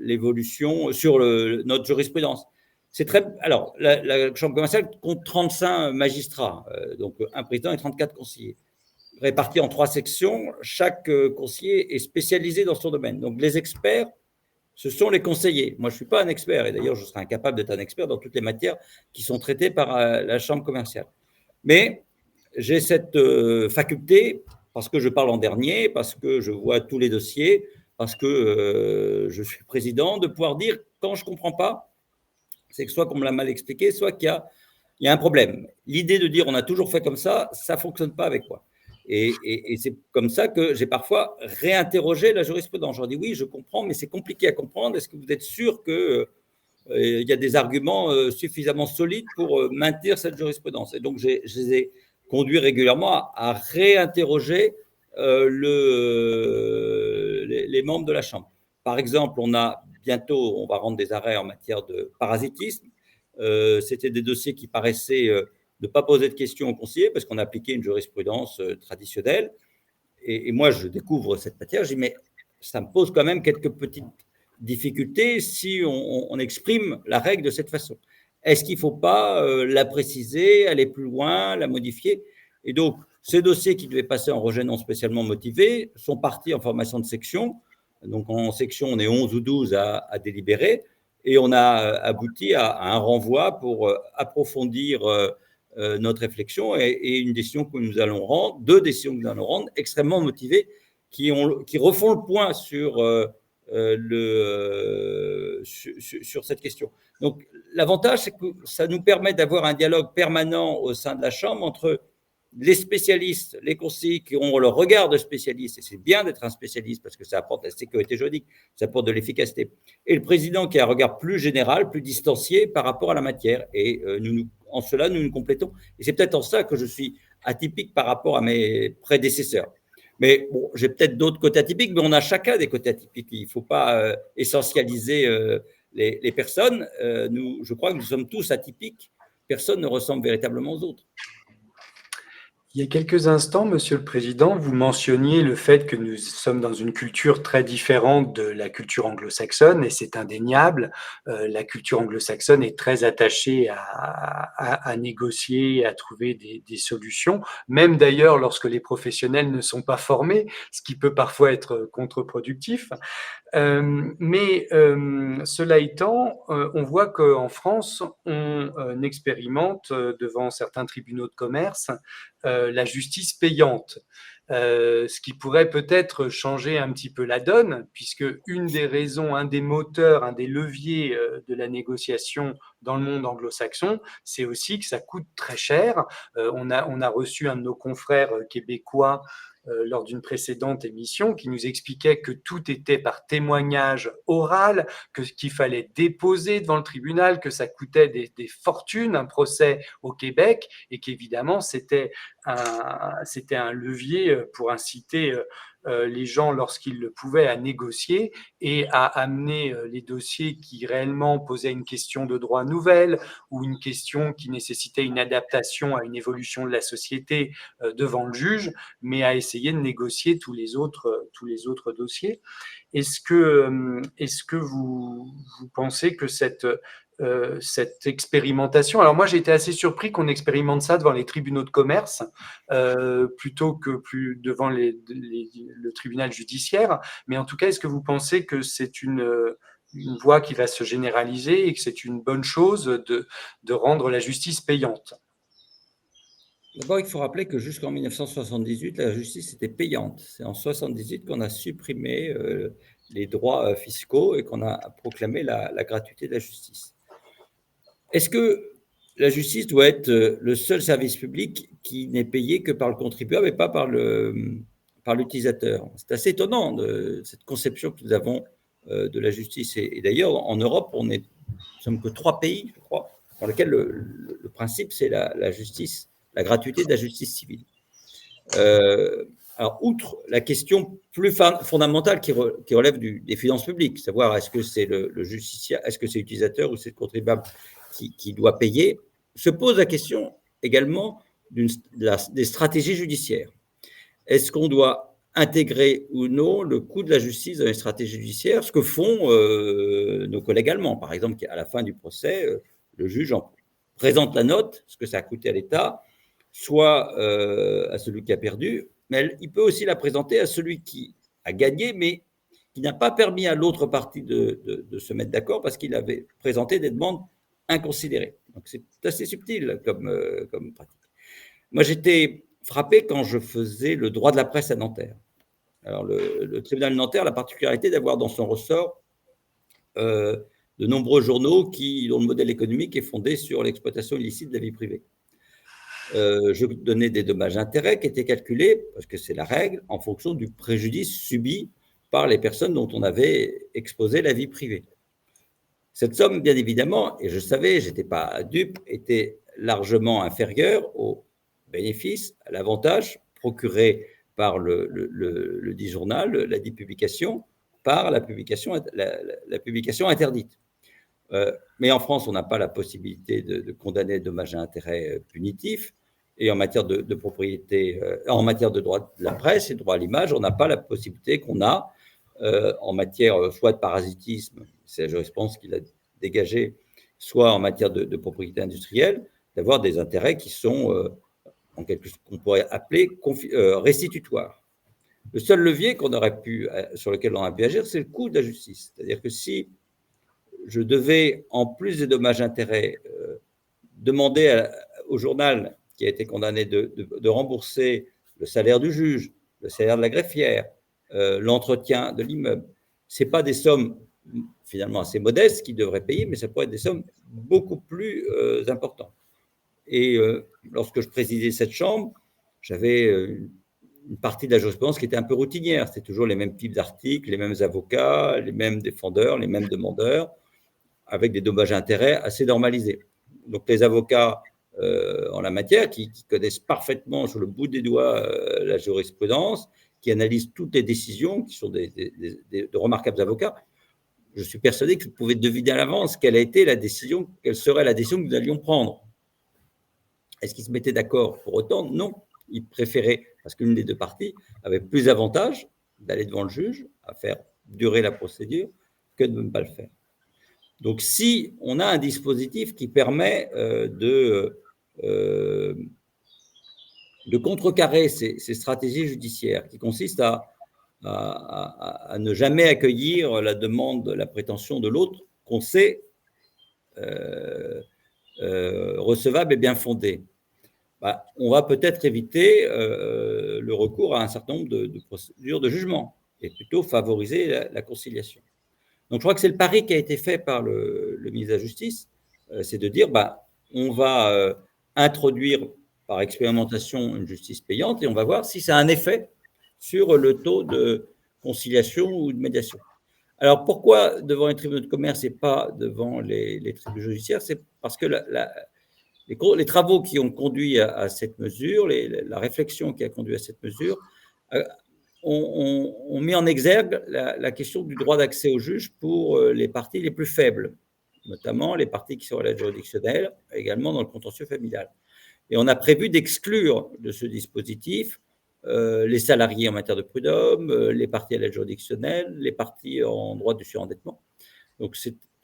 l'évolution, sur notre jurisprudence. Alors, la Chambre commerciale compte 35 magistrats, donc un président et 34 conseillers, répartis en 3 sections. Chaque conseiller est spécialisé dans son domaine. Donc, les experts, ce sont les conseillers. Moi, je ne suis pas un expert, et d'ailleurs, je serais incapable d'être un expert dans toutes les matières qui sont traitées par la Chambre commerciale. Mais j'ai cette faculté, parce que je parle en dernier, parce que je vois tous les dossiers, parce que je suis président, de pouvoir dire quand je ne comprends pas, c'est que soit qu'on me l'a mal expliqué, soit qu'il y a un problème. L'idée de dire on a toujours fait comme ça ne fonctionne pas avec moi. Et c'est comme ça que j'ai parfois réinterrogé la jurisprudence. Je leur dis oui, je comprends, mais c'est compliqué à comprendre. Est-ce que vous êtes sûr qu'il y a des arguments suffisamment solides pour maintenir cette jurisprudence? Et donc, je les ai conduits régulièrement à réinterroger les membres de la Chambre. Par exemple, on va rendre des arrêts en matière de parasitisme. C'était des dossiers qui paraissaient ne pas poser de questions aux conseillers parce qu'on appliquait une jurisprudence traditionnelle. Et moi, je découvre cette matière, je dis, mais ça me pose quand même quelques petites difficultés si on exprime la règle de cette façon. Est-ce qu'il ne faut pas la préciser, aller plus loin, la modifier? Et donc, ces dossiers qui devaient passer en rejet non spécialement motivé sont partis en formation de section. Donc, en section, on est 11 ou 12 à délibérer. Et on a abouti à un renvoi pour approfondir notre réflexion et une décision que nous allons rendre, 2 décisions que nous allons rendre, extrêmement motivées, qui refont le point sur cette question. Donc, l'avantage, c'est que ça nous permet d'avoir un dialogue permanent au sein de la Chambre entre les spécialistes, les conseillers qui ont leur regard de spécialiste, et c'est bien d'être un spécialiste parce que ça apporte la sécurité juridique, ça apporte de l'efficacité, et le président qui a un regard plus général, plus distancié par rapport à la matière. Et en cela, nous nous complétons. Et c'est peut-être en ça que je suis atypique par rapport à mes prédécesseurs. Mais bon, j'ai peut-être d'autres côtés atypiques, mais on a chacun des côtés atypiques. Il ne faut pas essentialiser les personnes. Je crois que nous sommes tous atypiques. Personne ne ressemble véritablement aux autres. Il y a quelques instants, Monsieur le Président, vous mentionniez le fait que nous sommes dans une culture très différente de la culture anglo-saxonne, et c'est indéniable. La culture anglo-saxonne est très attachée à négocier, à trouver des solutions, même d'ailleurs lorsque les professionnels ne sont pas formés, ce qui peut parfois être contre-productif. Mais cela étant, on voit qu'en France, on expérimente devant certains tribunaux de commerce la justice payante, ce qui pourrait peut-être changer un petit peu la donne, puisque une des raisons, un des moteurs, un des leviers de la négociation dans le monde anglo-saxon, c'est aussi que ça coûte très cher. On a reçu un de nos confrères québécois lors d'une précédente émission qui nous expliquait que tout était par témoignage oral, qu'il fallait déposer devant le tribunal, que ça coûtait des fortunes, un procès au Québec, et qu'évidemment c'était un levier pour inciter les gens, lorsqu'ils le pouvaient, à négocier et à amener les dossiers qui réellement posaient une question de droit nouvelle ou une question qui nécessitait une adaptation à une évolution de la société devant le juge, mais à essayer de négocier tous les autres dossiers. Est-ce que vous pensez que cette expérimentation… Alors moi, j'ai été assez surpris qu'on expérimente ça devant les tribunaux de commerce plutôt que devant le tribunal judiciaire. Mais en tout cas, est-ce que vous pensez que c'est une voie qui va se généraliser et que c'est une bonne chose de rendre la justice payante? D'abord, il faut rappeler que jusqu'en 1978, la justice était payante. C'est en 1978 qu'on a supprimé les droits fiscaux et qu'on a proclamé la gratuité de la justice. Est-ce que la justice doit être le seul service public qui n'est payé que par le contribuable et pas par l'utilisateur? C'est assez étonnant de cette conception que nous avons de la justice. Et d'ailleurs, en Europe, nous ne sommes que 3 pays, je crois, dans lesquels le principe, c'est la justice, la gratuité de la justice civile. Alors, outre la question plus fondamentale qui relève des finances publiques, savoir est-ce que c'est le justiciable, est-ce que c'est l'utilisateur ou c'est le contribuable qui doit payer, se pose la question également des stratégies judiciaires. Est-ce qu'on doit intégrer ou non le coût de la justice dans les stratégies judiciaires, ce que font nos collègues allemands. Par exemple, à la fin du procès, le juge présente la note, ce que ça a coûté à l'État, soit à celui qui a perdu, mais il peut aussi la présenter à celui qui a gagné, mais qui n'a pas permis à l'autre partie de se mettre d'accord parce qu'il avait présenté des demandes inconsidérées. Donc c'est assez subtil comme pratique. Moi, j'étais frappé quand je faisais le droit de la presse à Nanterre. Alors, le tribunal de Nanterre a la particularité d'avoir dans son ressort de nombreux journaux dont le modèle économique est fondé sur l'exploitation illicite de la vie privée. Je donnais des dommages-intérêts qui étaient calculés, parce que c'est la règle, en fonction du préjudice subi par les personnes dont on avait exposé la vie privée. Cette somme, bien évidemment, et je savais, je n'étais pas dupe, était largement inférieure au bénéfice, à l'avantage procuré par le dit journal, la dite publication, par la publication interdite. Mais en France, on n'a pas la possibilité de condamner dommages à intérêt punitifs. Et en matière de propriété, en matière de droit de la presse et de droit à l'image, on n'a pas la possibilité qu'on a en matière soit de parasitisme, c'est la jurisprudence qui l'a dégagé, soit en matière de propriété industrielle, d'avoir des intérêts qui sont en quelque chose qu'on pourrait appeler restitutoires. Le seul levier sur lequel on aurait pu agir, c'est le coût de la justice. C'est-à-dire que si je devais, en plus des dommages-intérêts, demander au journal qui a été condamné de rembourser le salaire du juge, le salaire de la greffière, l'entretien de l'immeuble, ce n'est pas des sommes finalement assez modestes qu'ils devraient payer, mais ça pourrait être des sommes beaucoup plus importantes. Et lorsque je présidais cette chambre, j'avais une partie de la jurisprudence qui était un peu routinière. C'était toujours les mêmes types d'articles, les mêmes avocats, les mêmes défendeurs, les mêmes demandeurs, avec des dommages à intérêts assez normalisés. Donc les avocats en la matière, qui connaissent parfaitement sur le bout des doigts la jurisprudence, qui analysent toutes les décisions, qui sont de remarquables avocats, je suis persuadé que vous pouvez deviner à l'avance quelle serait la décision que nous allions prendre. Est-ce qu'ils se mettaient d'accord pour autant? Non. Ils préféraient, parce qu'une des deux parties avait plus d'avantages d'aller devant le juge, à faire durer la procédure, que de ne pas le faire. Donc, si on a un dispositif qui permet de contrecarrer ces stratégies judiciaires, qui consistent à ne jamais accueillir la demande, la prétention de l'autre qu'on sait recevable et bien fondée, on va peut-être éviter le recours à un certain nombre de procédures de jugement et plutôt favoriser la conciliation. Donc, je crois que c'est le pari qui a été fait par le ministre de la Justice c'est de dire, on va introduire par expérimentation une justice payante et on va voir si ça a un effet sur le taux de conciliation ou de médiation. Alors, pourquoi devant les tribunaux de commerce et pas devant les tribunaux judiciaires? C'est parce que les travaux qui ont conduit à cette mesure, la réflexion qui a conduit à cette mesure, ont mis en exergue la question du droit d'accès au juge pour les parties les plus faibles, notamment les parties qui sont à l'aide juridictionnelle, également dans le contentieux familial. Et on a prévu d'exclure de ce dispositif les salariés en matière de prud'homme, les parties à l'aide juridictionnelle, les parties en droit du surendettement. Donc,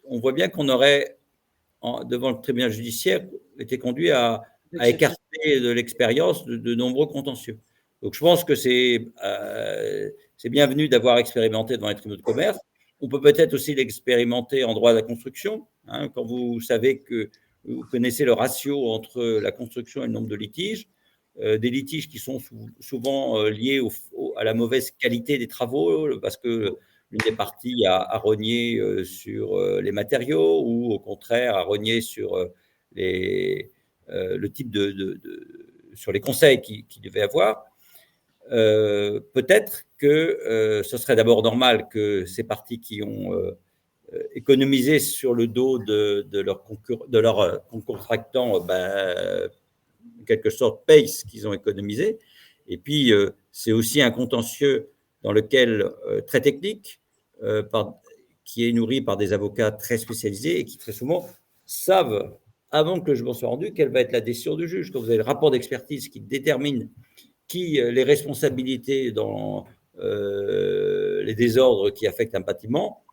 on voit bien qu'on aurait, devant le tribunal judiciaire, été conduit à écarter de l'expérience de nombreux contentieux. Donc, je pense que c'est bienvenu d'avoir expérimenté devant les tribunaux de commerce. On peut peut-être aussi l'expérimenter en droit de la construction, hein, quand vous savez que vous connaissez le ratio entre la construction et le nombre de litiges, des litiges qui sont souvent liés à la mauvaise qualité des travaux, parce que l'une des parties a rogné sur les matériaux ou au contraire a rogné sur le type sur les conseils qu'il devait avoir. Peut-être que ce serait d'abord normal que ces parties qui ont économisé sur le dos de leurs concontractants, en quelque sorte, payent ce qu'ils ont économisé. Et puis, c'est aussi un contentieux dans lequel, très technique, qui est nourri par des avocats très spécialisés et qui, très souvent, savent, avant que le jugement soit rendu, quelle va être la décision du juge. Quand vous avez le rapport d'expertise qui détermine les responsabilités dans les désordres qui affectent un bâtiment,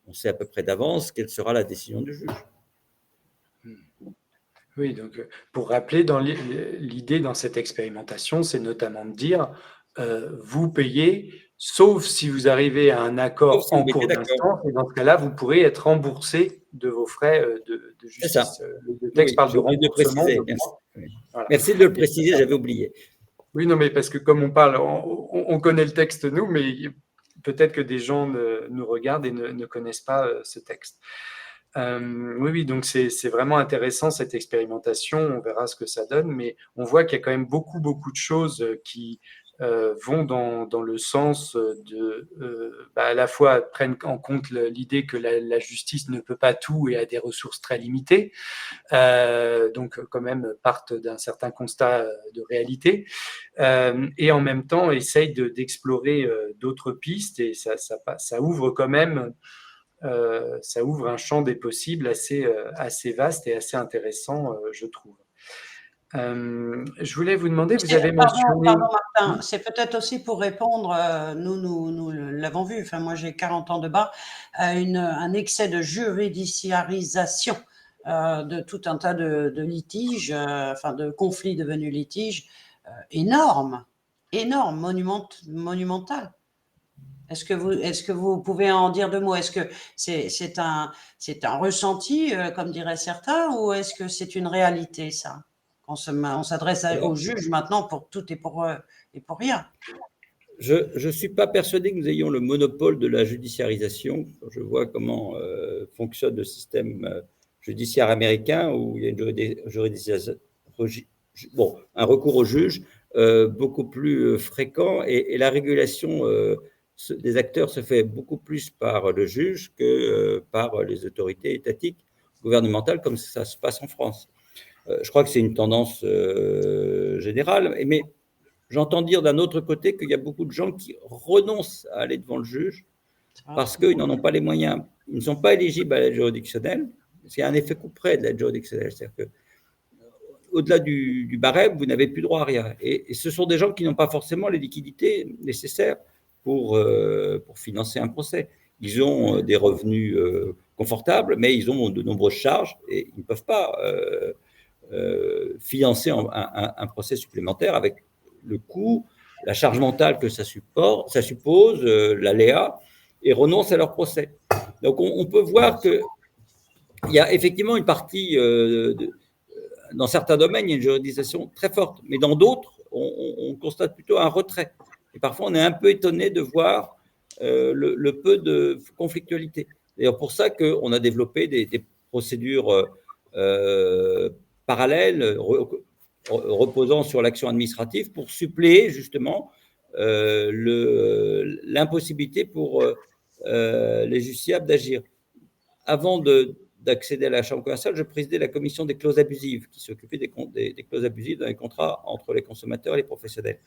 on sait à peu près d'avance quelle sera la décision du juge. Oui, donc pour rappeler, dans l'idée dans cette expérimentation, c'est notamment de dire vous payez, sauf si vous arrivez à un accord en cours d'instance, et dans ce cas-là, vous pourrez être remboursé de vos frais de justice. C'est ça. Le texte parle de remboursement. Merci de le préciser, j'avais oublié. Oui, non, mais parce que comme on parle, on connaît le texte, nous, mais peut-être que des gens nous regardent et ne connaissent pas ce texte. Oui, donc c'est vraiment intéressant cette expérimentation, on verra ce que ça donne, mais on voit qu'il y a quand même beaucoup de choses qui vont dans le sens de, à la fois prennent en compte l'idée que la justice ne peut pas tout et a des ressources très limitées, donc quand même partent d'un certain constat de réalité, et en même temps essayent d'explorer d'autres pistes, et ça ouvre quand même ça ouvre un champ des possibles assez vaste et assez intéressant, je trouve. Je voulais vous demander, vous avez mentionné… Pardon Martin, c'est peut-être aussi pour répondre, nous l'avons vu, enfin moi j'ai 40 ans de bar, à un excès de juridiciarisation de tout un tas de litiges, de conflits devenus litiges, énorme, monumental. Est-ce que vous pouvez en dire deux mots? Est-ce que c'est un ressenti, comme diraient certains, ou est-ce que c'est une réalité, ça? On s'adresse aux juges maintenant pour tout et pour rien. Je ne suis pas persuadé que nous ayons le monopole de la judiciarisation. Je vois comment fonctionne le système judiciaire américain, où il y a un recours au juge beaucoup plus fréquent, et la régulation des acteurs se fait beaucoup plus par le juge que par les autorités étatiques, gouvernementales, comme ça se passe en France. Je crois que c'est une tendance générale, mais j'entends dire d'un autre côté qu'il y a beaucoup de gens qui renoncent à aller devant le juge parce qu'ils n'en ont pas les moyens. Ils ne sont pas éligibles à l'aide juridictionnelle, parce qu'il y a un effet couperet de l'aide juridictionnelle. C'est-à-dire qu'au-delà du barème, vous n'avez plus droit à rien. Et ce sont des gens qui n'ont pas forcément les liquidités nécessaires pour financer un procès. Ils ont des revenus confortables, mais ils ont de nombreuses charges et ils ne peuvent pas financer un procès supplémentaire avec le coût, la charge mentale que ça suppose, l'aléa, et renoncent à leur procès. Donc on peut voir qu'il y a effectivement une partie, dans certains domaines, il y a une juridisation très forte, mais dans d'autres, on constate plutôt un retrait. Et parfois, on est un peu étonné de voir le peu de conflictualité. D'ailleurs, pour ça qu'on a développé des procédures parallèles, reposant sur l'action administrative pour suppléer justement l'impossibilité pour les justiciables d'agir. Avant d'accéder à la Chambre commerciale, je présidais la commission des clauses abusives, qui s'occupait des clauses abusives dans les contrats entre les consommateurs et les professionnels.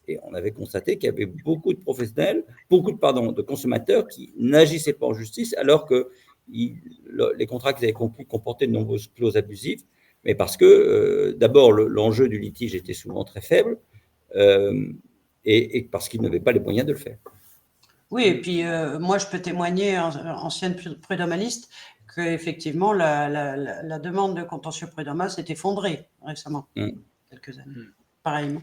Et on avait constaté qu'il y avait beaucoup de consommateurs qui n'agissaient pas en justice, alors que les contrats qu'ils avaient conclus comportaient de nombreuses clauses abusives, mais parce que, d'abord, l'enjeu du litige était souvent très faible, et parce qu'ils n'avaient pas les moyens de le faire. Oui, et puis moi, je peux témoigner, ancienne prud'homaliste, qu'effectivement, la demande de contentieux prud'homal s'est effondrée récemment, quelques années. Pareillement.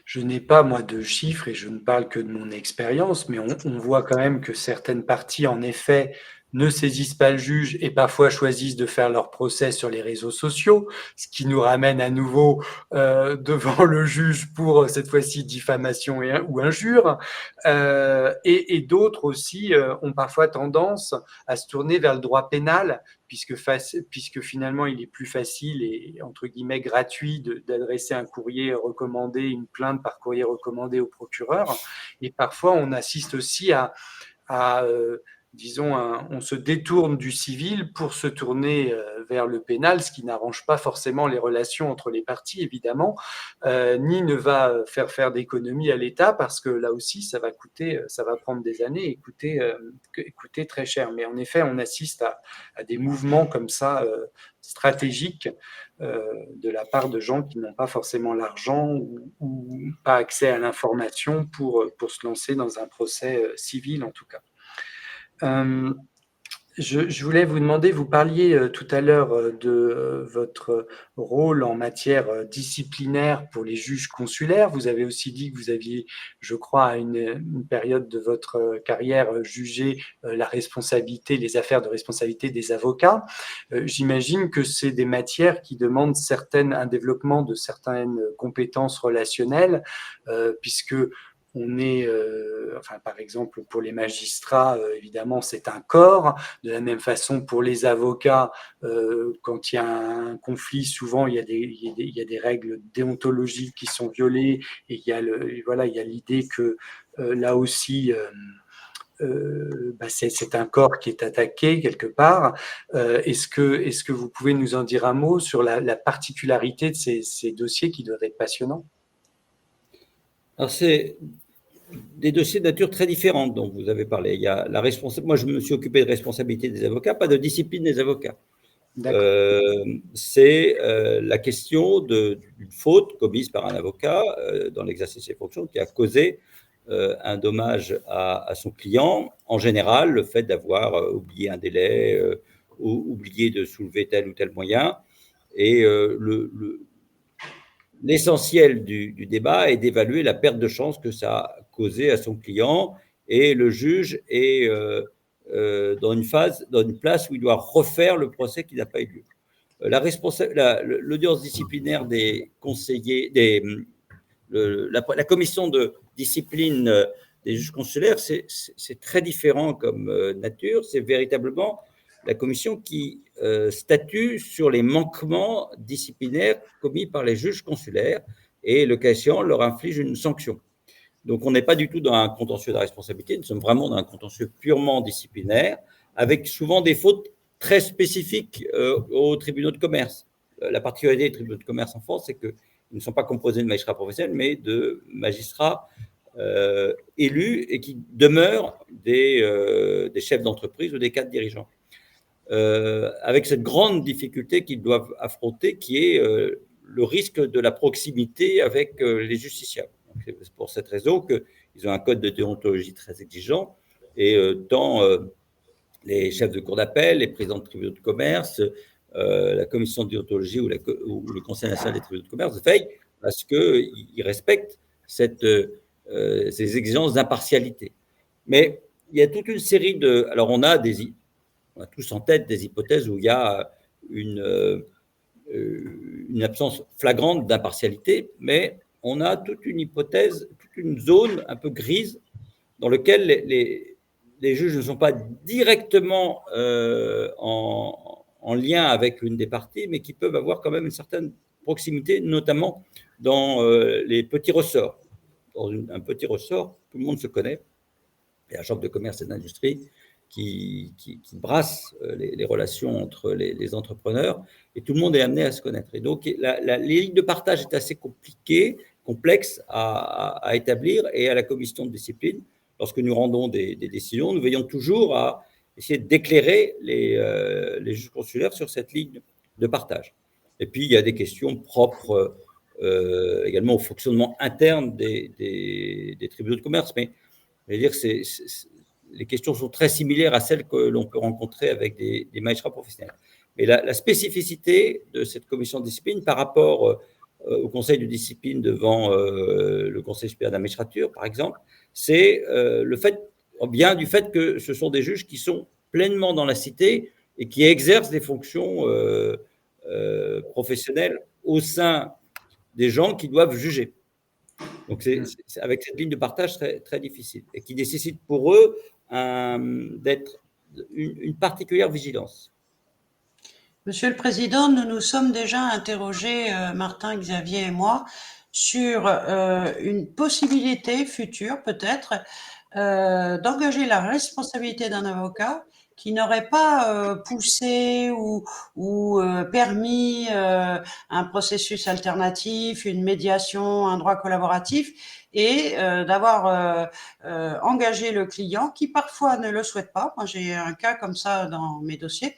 Je n'ai pas, moi, de chiffres et je ne parle que de mon expérience, mais on voit quand même que certaines parties, en effet, ne saisissent pas le juge et parfois choisissent de faire leur procès sur les réseaux sociaux, ce qui nous ramène à nouveau devant le juge pour cette fois-ci diffamation ou injure. Et d'autres aussi ont parfois tendance à se tourner vers le droit pénal, puisque finalement il est plus facile et entre guillemets gratuit d'adresser un courrier recommandé, une plainte par courrier recommandé au procureur. Et parfois on assiste aussi disons, on se détourne du civil pour se tourner vers le pénal, ce qui n'arrange pas forcément les relations entre les parties, évidemment, ni ne va faire d'économies à l'État, parce que là aussi, ça va prendre des années et coûter très cher. Mais en effet, on assiste à des mouvements comme ça, stratégiques, de la part de gens qui n'ont pas forcément l'argent ou pas accès à l'information pour se lancer dans un procès civil, en tout cas. Je voulais vous demander, vous parliez tout à l'heure de votre rôle en matière disciplinaire pour les juges consulaires. Vous avez aussi dit que vous aviez, je crois, à une période de votre carrière jugé les affaires de responsabilité des avocats. J'imagine que c'est des matières qui demandent un développement de certaines compétences relationnelles, puisque on est, par exemple, pour les magistrats, évidemment, c'est un corps. De la même façon, pour les avocats, quand il y a un conflit, souvent, il y a des règles déontologiques qui sont violées. Et il y a l'idée que là aussi, c'est un corps qui est attaqué quelque part. Est-ce que vous pouvez nous en dire un mot sur la particularité de ces dossiers qui doivent être passionnants? Alors, c'est des dossiers de nature très différente dont vous avez parlé. Il y a moi, je me suis occupé de responsabilité des avocats, pas de discipline des avocats. C'est la question d'une faute commise par un avocat dans l'exercice de ses fonctions qui a causé un dommage à son client. En général, le fait d'avoir oublié un délai, ou oublié de soulever tel ou tel moyen. Et l'essentiel du débat est d'évaluer la perte de chance que ça a causé à son client, et le juge est dans une place où il doit refaire le procès qui n'a pas eu lieu. L'audience disciplinaire des conseillers, la commission de discipline des juges consulaires, c'est très différent comme nature. C'est véritablement la commission qui statue sur les manquements disciplinaires commis par les juges consulaires et, le cas échéant, leur inflige une sanction. Donc, on n'est pas du tout dans un contentieux de responsabilité, nous sommes vraiment dans un contentieux purement disciplinaire, avec souvent des fautes très spécifiques aux tribunaux de commerce. La particularité des tribunaux de commerce en France, c'est qu'ils ne sont pas composés de magistrats professionnels, mais de magistrats élus et qui demeurent des chefs d'entreprise ou des cadres dirigeants. Avec cette grande difficulté qu'ils doivent affronter, qui est le risque de la proximité avec les justiciables. C'est pour cette raison qu'ils ont un code de déontologie très exigeant, et tant les chefs de cour d'appel, les présidents de tribunaux de commerce, la commission de déontologie ou le Conseil national des tribunaux de commerce veillent à ce qu'ils respectent ces exigences d'impartialité. Mais il y a toute une série alors on a tous en tête des hypothèses où il y a une absence flagrante d'impartialité, mais on a toute une hypothèse, toute une zone un peu grise dans laquelle les juges ne sont pas directement en lien avec l'une des parties, mais qui peuvent avoir quand même une certaine proximité, notamment dans les petits ressorts. Dans un petit ressort, tout le monde se connaît. Il y a la Chambre de commerce et d'industrie qui brasse les relations entre les entrepreneurs, et tout le monde est amené à se connaître. Et donc, les lignes de partage est assez compliquées, complexes à établir, et à la commission de discipline, lorsque nous rendons des décisions, nous veillons toujours à essayer d'éclairer les juges consulaires sur cette ligne de partage. Et puis, il y a des questions propres également au fonctionnement interne des tribunaux de commerce, mais je veux dire, les questions sont très similaires à celles que l'on peut rencontrer avec des magistrats professionnels. Mais la spécificité de cette commission de discipline par rapport au conseil de discipline devant le conseil supérieur de la magistrature, par exemple, c'est le fait, bien du fait que ce sont des juges qui sont pleinement dans la cité et qui exercent des fonctions professionnelles au sein des gens qui doivent juger. Donc, c'est avec cette ligne de partage très, très difficile et qui nécessite pour eux d'être une particulière vigilance. Monsieur le Président, nous nous sommes déjà interrogés, Martin, Xavier et moi, sur une possibilité future, peut-être, d'engager la responsabilité d'un avocat qui n'aurait pas poussé ou permis un processus alternatif, une médiation, un droit collaboratif, et d'avoir engagé le client qui parfois ne le souhaite pas. Moi, j'ai un cas comme ça dans mes dossiers,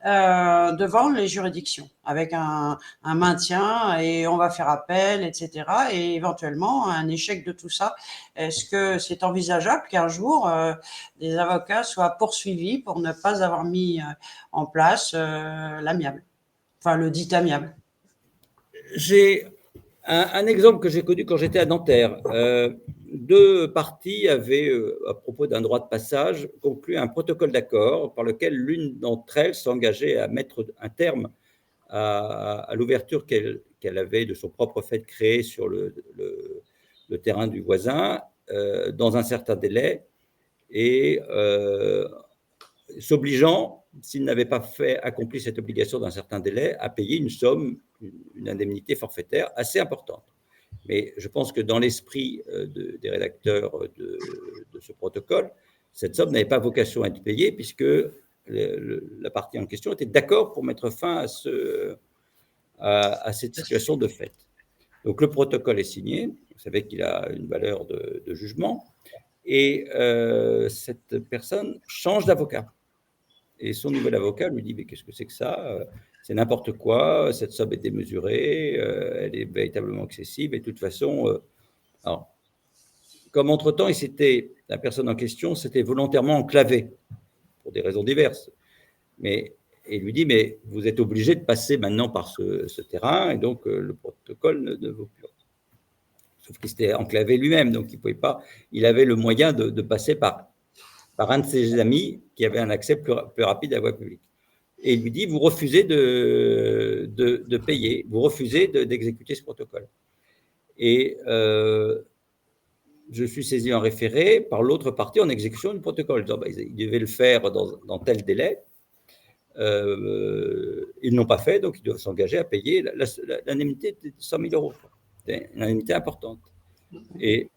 devant les juridictions, avec un maintien, et on va faire appel, etc. Et éventuellement un échec de tout ça. Est-ce que c'est envisageable qu'un jour des avocats soient poursuivis pour ne pas avoir mis en place l'amiable, enfin le dit amiable? J'ai un exemple que j'ai connu quand j'étais à Nanterre. Deux parties avaient, à propos d'un droit de passage, conclu un protocole d'accord par lequel l'une d'entre elles s'engageait à mettre un terme à l'ouverture qu'elle avait de son propre fait créé sur le terrain du voisin dans un certain délai, et s'obligeant, s'il n'avait pas accompli cette obligation d'un certain délai, à payer une somme, une indemnité forfaitaire assez importante. Mais je pense que dans l'esprit des rédacteurs de ce protocole, cette somme n'avait pas vocation à être payée, puisque la partie en question était d'accord pour mettre fin à cette situation de fait. Donc le protocole est signé, vous savez qu'il a une valeur de jugement, et cette personne change d'avocat. Et son nouvel avocat lui dit « mais qu'est-ce que c'est que ça ? C'est n'importe quoi, cette somme est démesurée, elle est véritablement excessive, et de toute façon… Alors, comme entre-temps, la personne en question s'était volontairement enclavée, pour des raisons diverses. Et il lui dit « mais vous êtes obligé de passer maintenant par ce terrain, et donc le protocole ne vaut plus. » Sauf qu'il s'était enclavé lui-même, donc il ne pouvait pas… Il avait le moyen de passer par un de ses amis qui avait un accès plus rapide à la voie publique. Et il lui dit, vous refusez de payer, vous refusez d'exécuter ce protocole. Et je suis saisi en référé par l'autre partie en exécution du protocole. Disant, il devait le faire dans tel délai. Ils ne l'ont pas fait, donc ils doivent s'engager à payer l'indemnité de 100 000 euros. C'est une indemnité importante. Et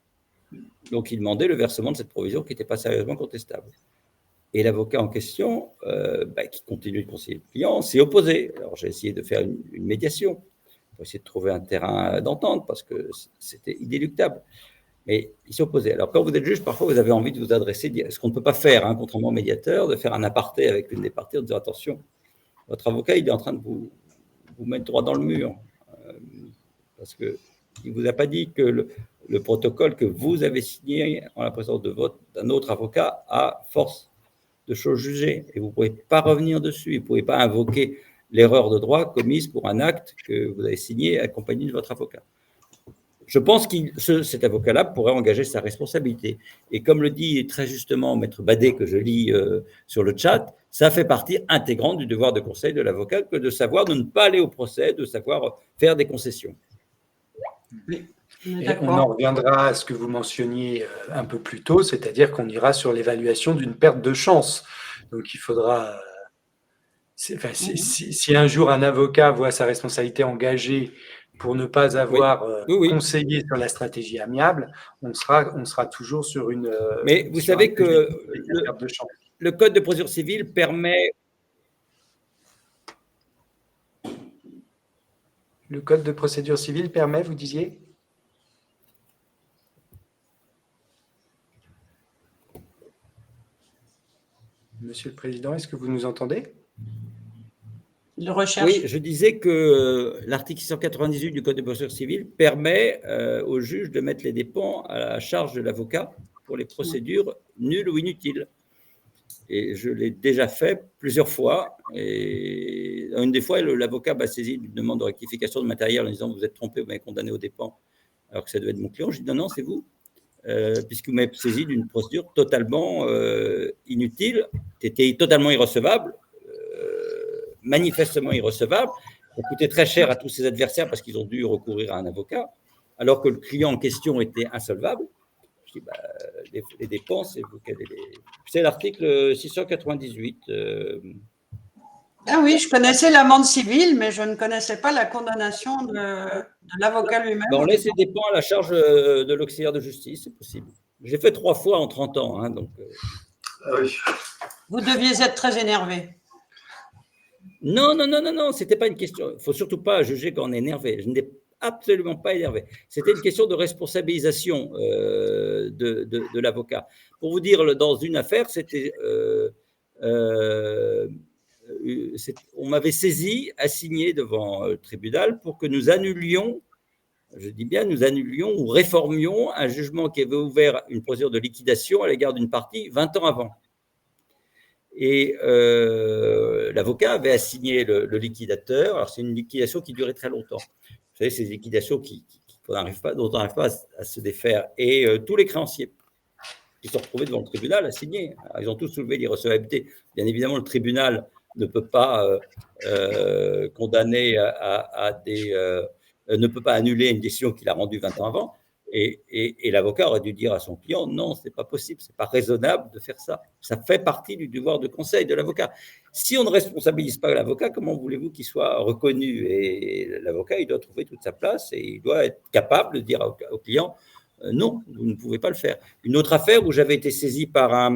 donc, il demandait le versement de cette provision qui n'était pas sérieusement contestable. Et l'avocat en question, qui continue de conseiller le client, s'est opposé. Alors, j'ai essayé de faire une médiation pour essayer de trouver un terrain d'entente parce que c'était inéluctable. Mais il s'est opposé. Alors, quand vous êtes juge, parfois, vous avez envie de vous adresser, ce qu'on ne peut pas faire, contrairement au médiateur, de faire un aparté avec une des parties en disant attention, votre avocat, il est en train de vous mettre droit dans le mur. Parce qu'il ne vous a pas dit que le protocole que vous avez signé en la présence d'un autre avocat a force de choses jugées. Et vous ne pouvez pas revenir dessus. Vous ne pouvez pas invoquer l'erreur de droit commise pour un acte que vous avez signé accompagné de votre avocat. Je pense que cet avocat-là pourrait engager sa responsabilité. Et comme le dit très justement Maître Badet, que je lis sur le chat, ça fait partie intégrante du devoir de conseil de l'avocat que de savoir de ne pas aller au procès, de savoir faire des concessions. Et on en reviendra à ce que vous mentionniez un peu plus tôt, c'est-à-dire qu'on ira sur l'évaluation d'une perte de chance. Donc il faudra Si un jour un avocat voit sa responsabilité engagée pour ne pas avoir conseillé sur la stratégie amiable, on sera toujours sur une. Mais vous savez que le Code de procédure civile permet. Le Code de procédure civile permet, vous disiez? Monsieur le Président, est-ce que vous nous entendez? Oui, je disais que l'article 698 du Code de procédure civile permet au juge de mettre les dépens à la charge de l'avocat pour les procédures nulles ou inutiles. Et je l'ai déjà fait plusieurs fois. Et une des fois, l'avocat m'a saisi d'une demande de rectification de matériel en disant « Vous êtes trompé, vous m'avez condamné aux dépens, alors que ça devait être mon client. » Je dis « Non, non, c'est vous. Puisque vous m'avez saisi d'une procédure totalement inutile, qui était totalement irrecevable, manifestement irrecevable. Ça coûtait très cher à tous ses adversaires parce qu'ils ont dû recourir à un avocat, alors que le client en question était insolvable. » Je dis, les dépenses, c'est vous qui avez les. C'est l'article 698. Ah oui, je connaissais l'amende civile, mais je ne connaissais pas la condamnation de l'avocat lui-même. On laisse les dépens à la charge de l'auxiliaire de justice, c'est possible. J'ai fait 3 fois en 30 ans. Hein, donc, Ah oui. Vous deviez être très énervé. Non, c'était pas une question. Il ne faut surtout pas juger quand on est énervé. Je n'ai absolument pas énervé. C'était une question de responsabilisation de l'avocat. Pour vous dire, dans une affaire, on m'avait saisi, assigné devant le tribunal pour que nous annulions, je dis bien, nous annulions ou réformions un jugement qui avait ouvert une procédure de liquidation à l'égard d'une partie 20 ans avant. Et l'avocat avait assigné le liquidateur. Alors, c'est une liquidation qui durait très longtemps. Vous savez, ces liquidations dont on n'arrive pas à se défaire. Et tous les créanciers qui se sont retrouvés devant le tribunal à signer. Alors, ils ont tous soulevé l'irrecevabilité. Bien évidemment, le tribunal ne peut pas condamner ne peut pas annuler une décision qu'il a rendue 20 ans avant. Et l'avocat aurait dû dire à son client, non, ce n'est pas possible, ce n'est pas raisonnable de faire ça. Ça fait partie du devoir de conseil de l'avocat. Si on ne responsabilise pas l'avocat, comment voulez-vous qu'il soit reconnu? Et l'avocat, il doit trouver toute sa place et il doit être capable de dire au client, non, vous ne pouvez pas le faire. Une autre affaire où j'avais été saisi par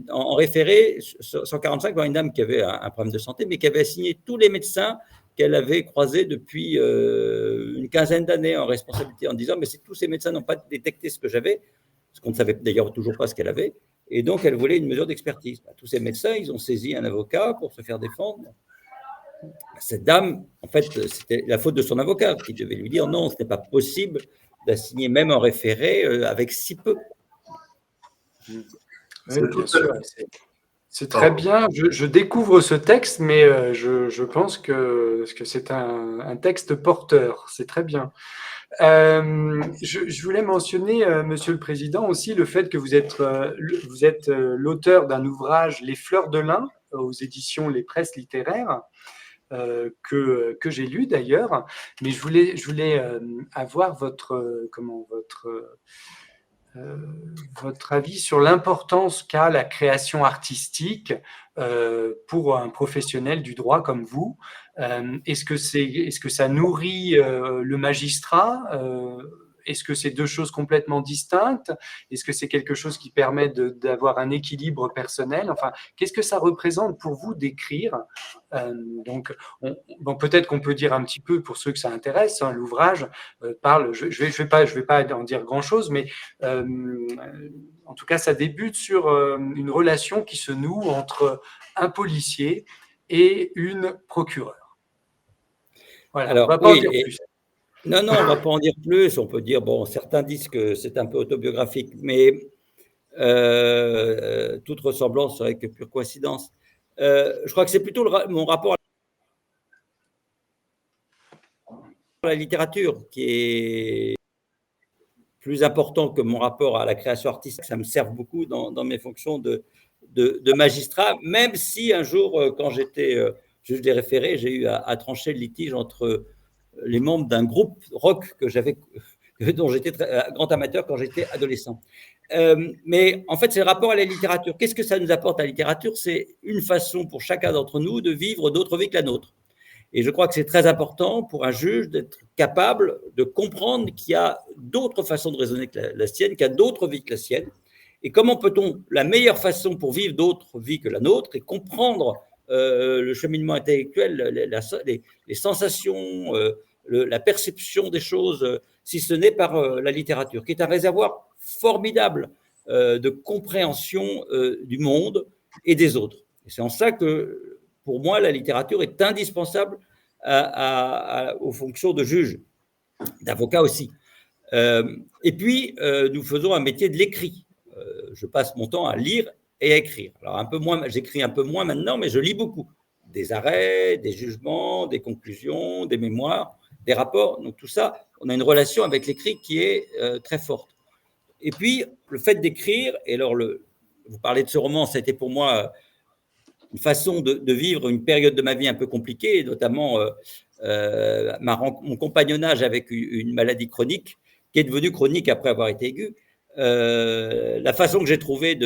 en référé 145 par une dame qui avait un problème de santé, mais qui avait assigné tous les médecins qu'elle avait croisé depuis une quinzaine d'années en responsabilité, en disant mais tous ces médecins n'ont pas détecté ce que j'avais, parce qu'on ne savait d'ailleurs toujours pas ce qu'elle avait, et donc elle voulait une mesure d'expertise. Tous ces médecins, ils ont saisi un avocat pour se faire défendre. Cette dame, en fait, c'était la faute de son avocat qui devait lui dire non, ce n'est pas possible d'assigner même en référé avec si peu. Oui, bien sûr. C'est très bien. Je découvre ce texte, mais je pense que c'est un texte porteur. C'est très bien. Je voulais mentionner, Monsieur le Président, aussi le fait que vous êtes l'auteur d'un ouvrage, Les Fleurs de lin, aux éditions Les Presses littéraires, que j'ai lu d'ailleurs. Mais je voulais avoir votre avis sur l'importance qu'a la création artistique pour un professionnel du droit comme vous. Est-ce que ça nourrit le magistrat? Est-ce que c'est deux choses complètement distinctes? Est-ce que c'est quelque chose qui permet d'avoir un équilibre personnel? Enfin, qu'est-ce que ça représente pour vous d'écrire? Donc, peut-être qu'on peut dire un petit peu, pour ceux que ça intéresse, hein, l'ouvrage parle, je vais pas en dire grand-chose, mais en tout cas, ça débute sur une relation qui se noue entre un policier et une procureure. Voilà, alors, on ne va pas en dire plus. Non, on ne va pas en dire plus. On peut dire, bon, certains disent que c'est un peu autobiographique, mais toute ressemblance serait que pure coïncidence. Je crois que c'est plutôt mon rapport à la littérature qui est plus important que mon rapport à la création artistique. Ça me sert beaucoup dans mes fonctions de magistrat, même si un jour, quand j'étais juge des référés, j'ai eu à trancher le litige entre les membres d'un groupe rock dont j'étais grand amateur quand j'étais adolescent. Mais en fait, c'est le rapport à la littérature. Qu'est-ce que ça nous apporte, la littérature? C'est une façon pour chacun d'entre nous de vivre d'autres vies que la nôtre. Et je crois que c'est très important pour un juge d'être capable de comprendre qu'il y a d'autres façons de raisonner que la sienne, qu'il y a d'autres vies que la sienne. Et comment peut-on, la meilleure façon pour vivre d'autres vies que la nôtre et comprendre le cheminement intellectuel, les sensations, la perception des choses, si ce n'est par la littérature, qui est un réservoir formidable de compréhension du monde et des autres. Et c'est en ça que, pour moi, la littérature est indispensable aux fonctions de juge, d'avocat aussi. Et puis, nous faisons un métier de l'écrit. Je passe mon temps à lire et à écrire. Alors, un peu moins, j'écris un peu moins maintenant, mais je lis beaucoup. Des arrêts, des jugements, des conclusions, des mémoires, des rapports. Donc, tout ça, on a une relation avec l'écrit qui est très forte. Et puis, le fait d'écrire, et alors, vous parlez de ce roman, c'était pour moi une façon de vivre une période de ma vie un peu compliquée, notamment mon compagnonnage avec une maladie chronique, qui est devenue chronique après avoir été aiguë. La façon que j'ai trouvé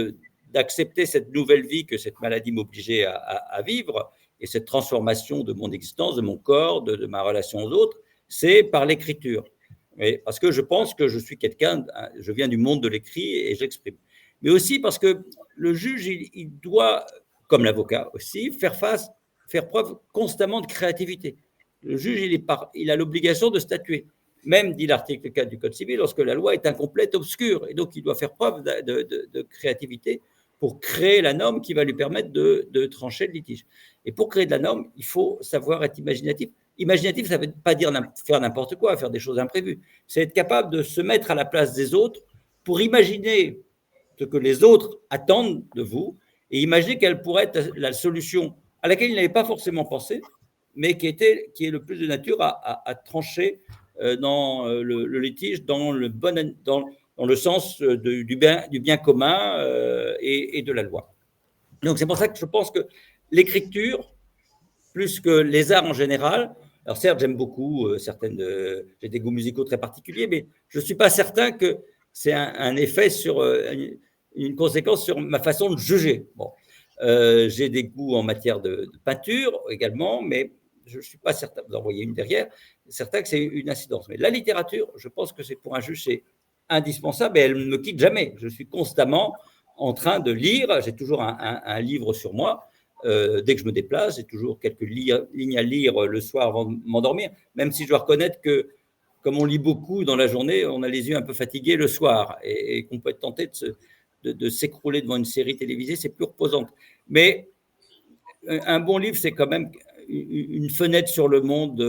d'accepter cette nouvelle vie que cette maladie m'obligeait à vivre, et cette transformation de mon existence, de mon corps, de ma relation aux autres, c'est par l'écriture. Parce que je pense que je suis quelqu'un, je viens du monde de l'écrit et j'exprime. Mais aussi parce que le juge, il doit, comme l'avocat aussi, faire preuve constamment de créativité. Le juge, il a l'obligation de statuer. Même, dit l'article 4 du Code civil, lorsque la loi est incomplète, obscure. Et donc, il doit faire preuve de créativité pour créer la norme qui va lui permettre de trancher le litige. Et pour créer de la norme, il faut savoir être imaginatif. Imaginatif, ça ne veut pas dire faire n'importe quoi, faire des choses imprévues. C'est être capable de se mettre à la place des autres pour imaginer ce que les autres attendent de vous et imaginer quelle pourrait être la solution à laquelle il n'avait pas forcément pensé, mais qui est le plus de nature à trancher dans le litige, dans le sens du bien commun et de la loi. Donc, c'est pour ça que je pense que l'écriture, plus que les arts en général, alors certes, j'aime beaucoup j'ai des goûts musicaux très particuliers, mais je ne suis pas certain que c'est un effet une conséquence sur ma façon de juger. Bon, j'ai des goûts en matière de peinture également, mais je ne suis pas certain, vous en voyez une derrière, certain que c'est une incidence. Mais la littérature, je pense que c'est pour un juge, c'est indispensable et elle ne me quitte jamais. Je suis constamment en train de lire, j'ai toujours un livre sur moi. Dès que je me déplace, j'ai toujours quelques lignes à lire le soir avant de m'endormir, même si je dois reconnaître que, comme on lit beaucoup dans la journée, on a les yeux un peu fatigués le soir et qu'on peut être tenté de s'écrouler devant une série télévisée, c'est plus reposant. Mais un bon livre, c'est quand même une fenêtre sur le monde.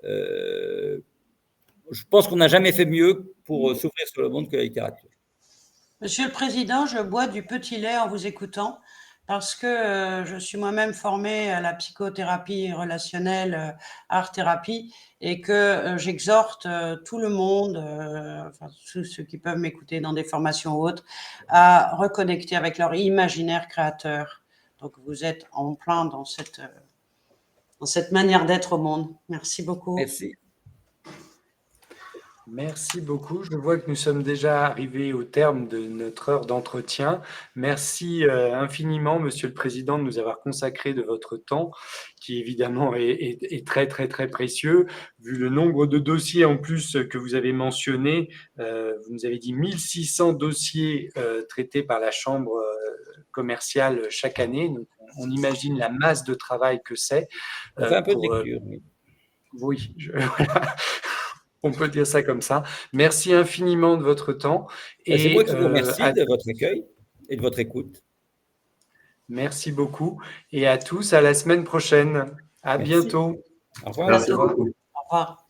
Je pense qu'on n'a jamais fait mieux pour s'ouvrir sur le monde que la littérature. Monsieur le Président, je bois du petit lait en vous écoutant parce que je suis moi-même formée à la psychothérapie relationnelle, art-thérapie, et que j'exhorte tout le monde, enfin tous ceux qui peuvent m'écouter dans des formations ou autres, à reconnecter avec leur imaginaire créateur. Donc vous êtes en plein dans cette manière d'être au monde. Merci beaucoup. Merci. Merci beaucoup. Je vois que nous sommes déjà arrivés au terme de notre heure d'entretien. Merci infiniment, Monsieur le Président, de nous avoir consacré de votre temps, qui évidemment est très, très, très précieux. Vu le nombre de dossiers en plus que vous avez mentionnés, vous nous avez dit 1600 dossiers traités par la Chambre commerciale chaque année. Donc, on imagine la masse de travail que c'est. On fait un peu de lecture, oui. Oui, voilà. On peut dire ça comme ça. Merci infiniment de votre temps. C'est moi qui vous remercie de votre accueil et de votre écoute. Merci beaucoup. Et à tous, à la semaine prochaine. À bientôt. Au revoir. Merci beaucoup. Au revoir.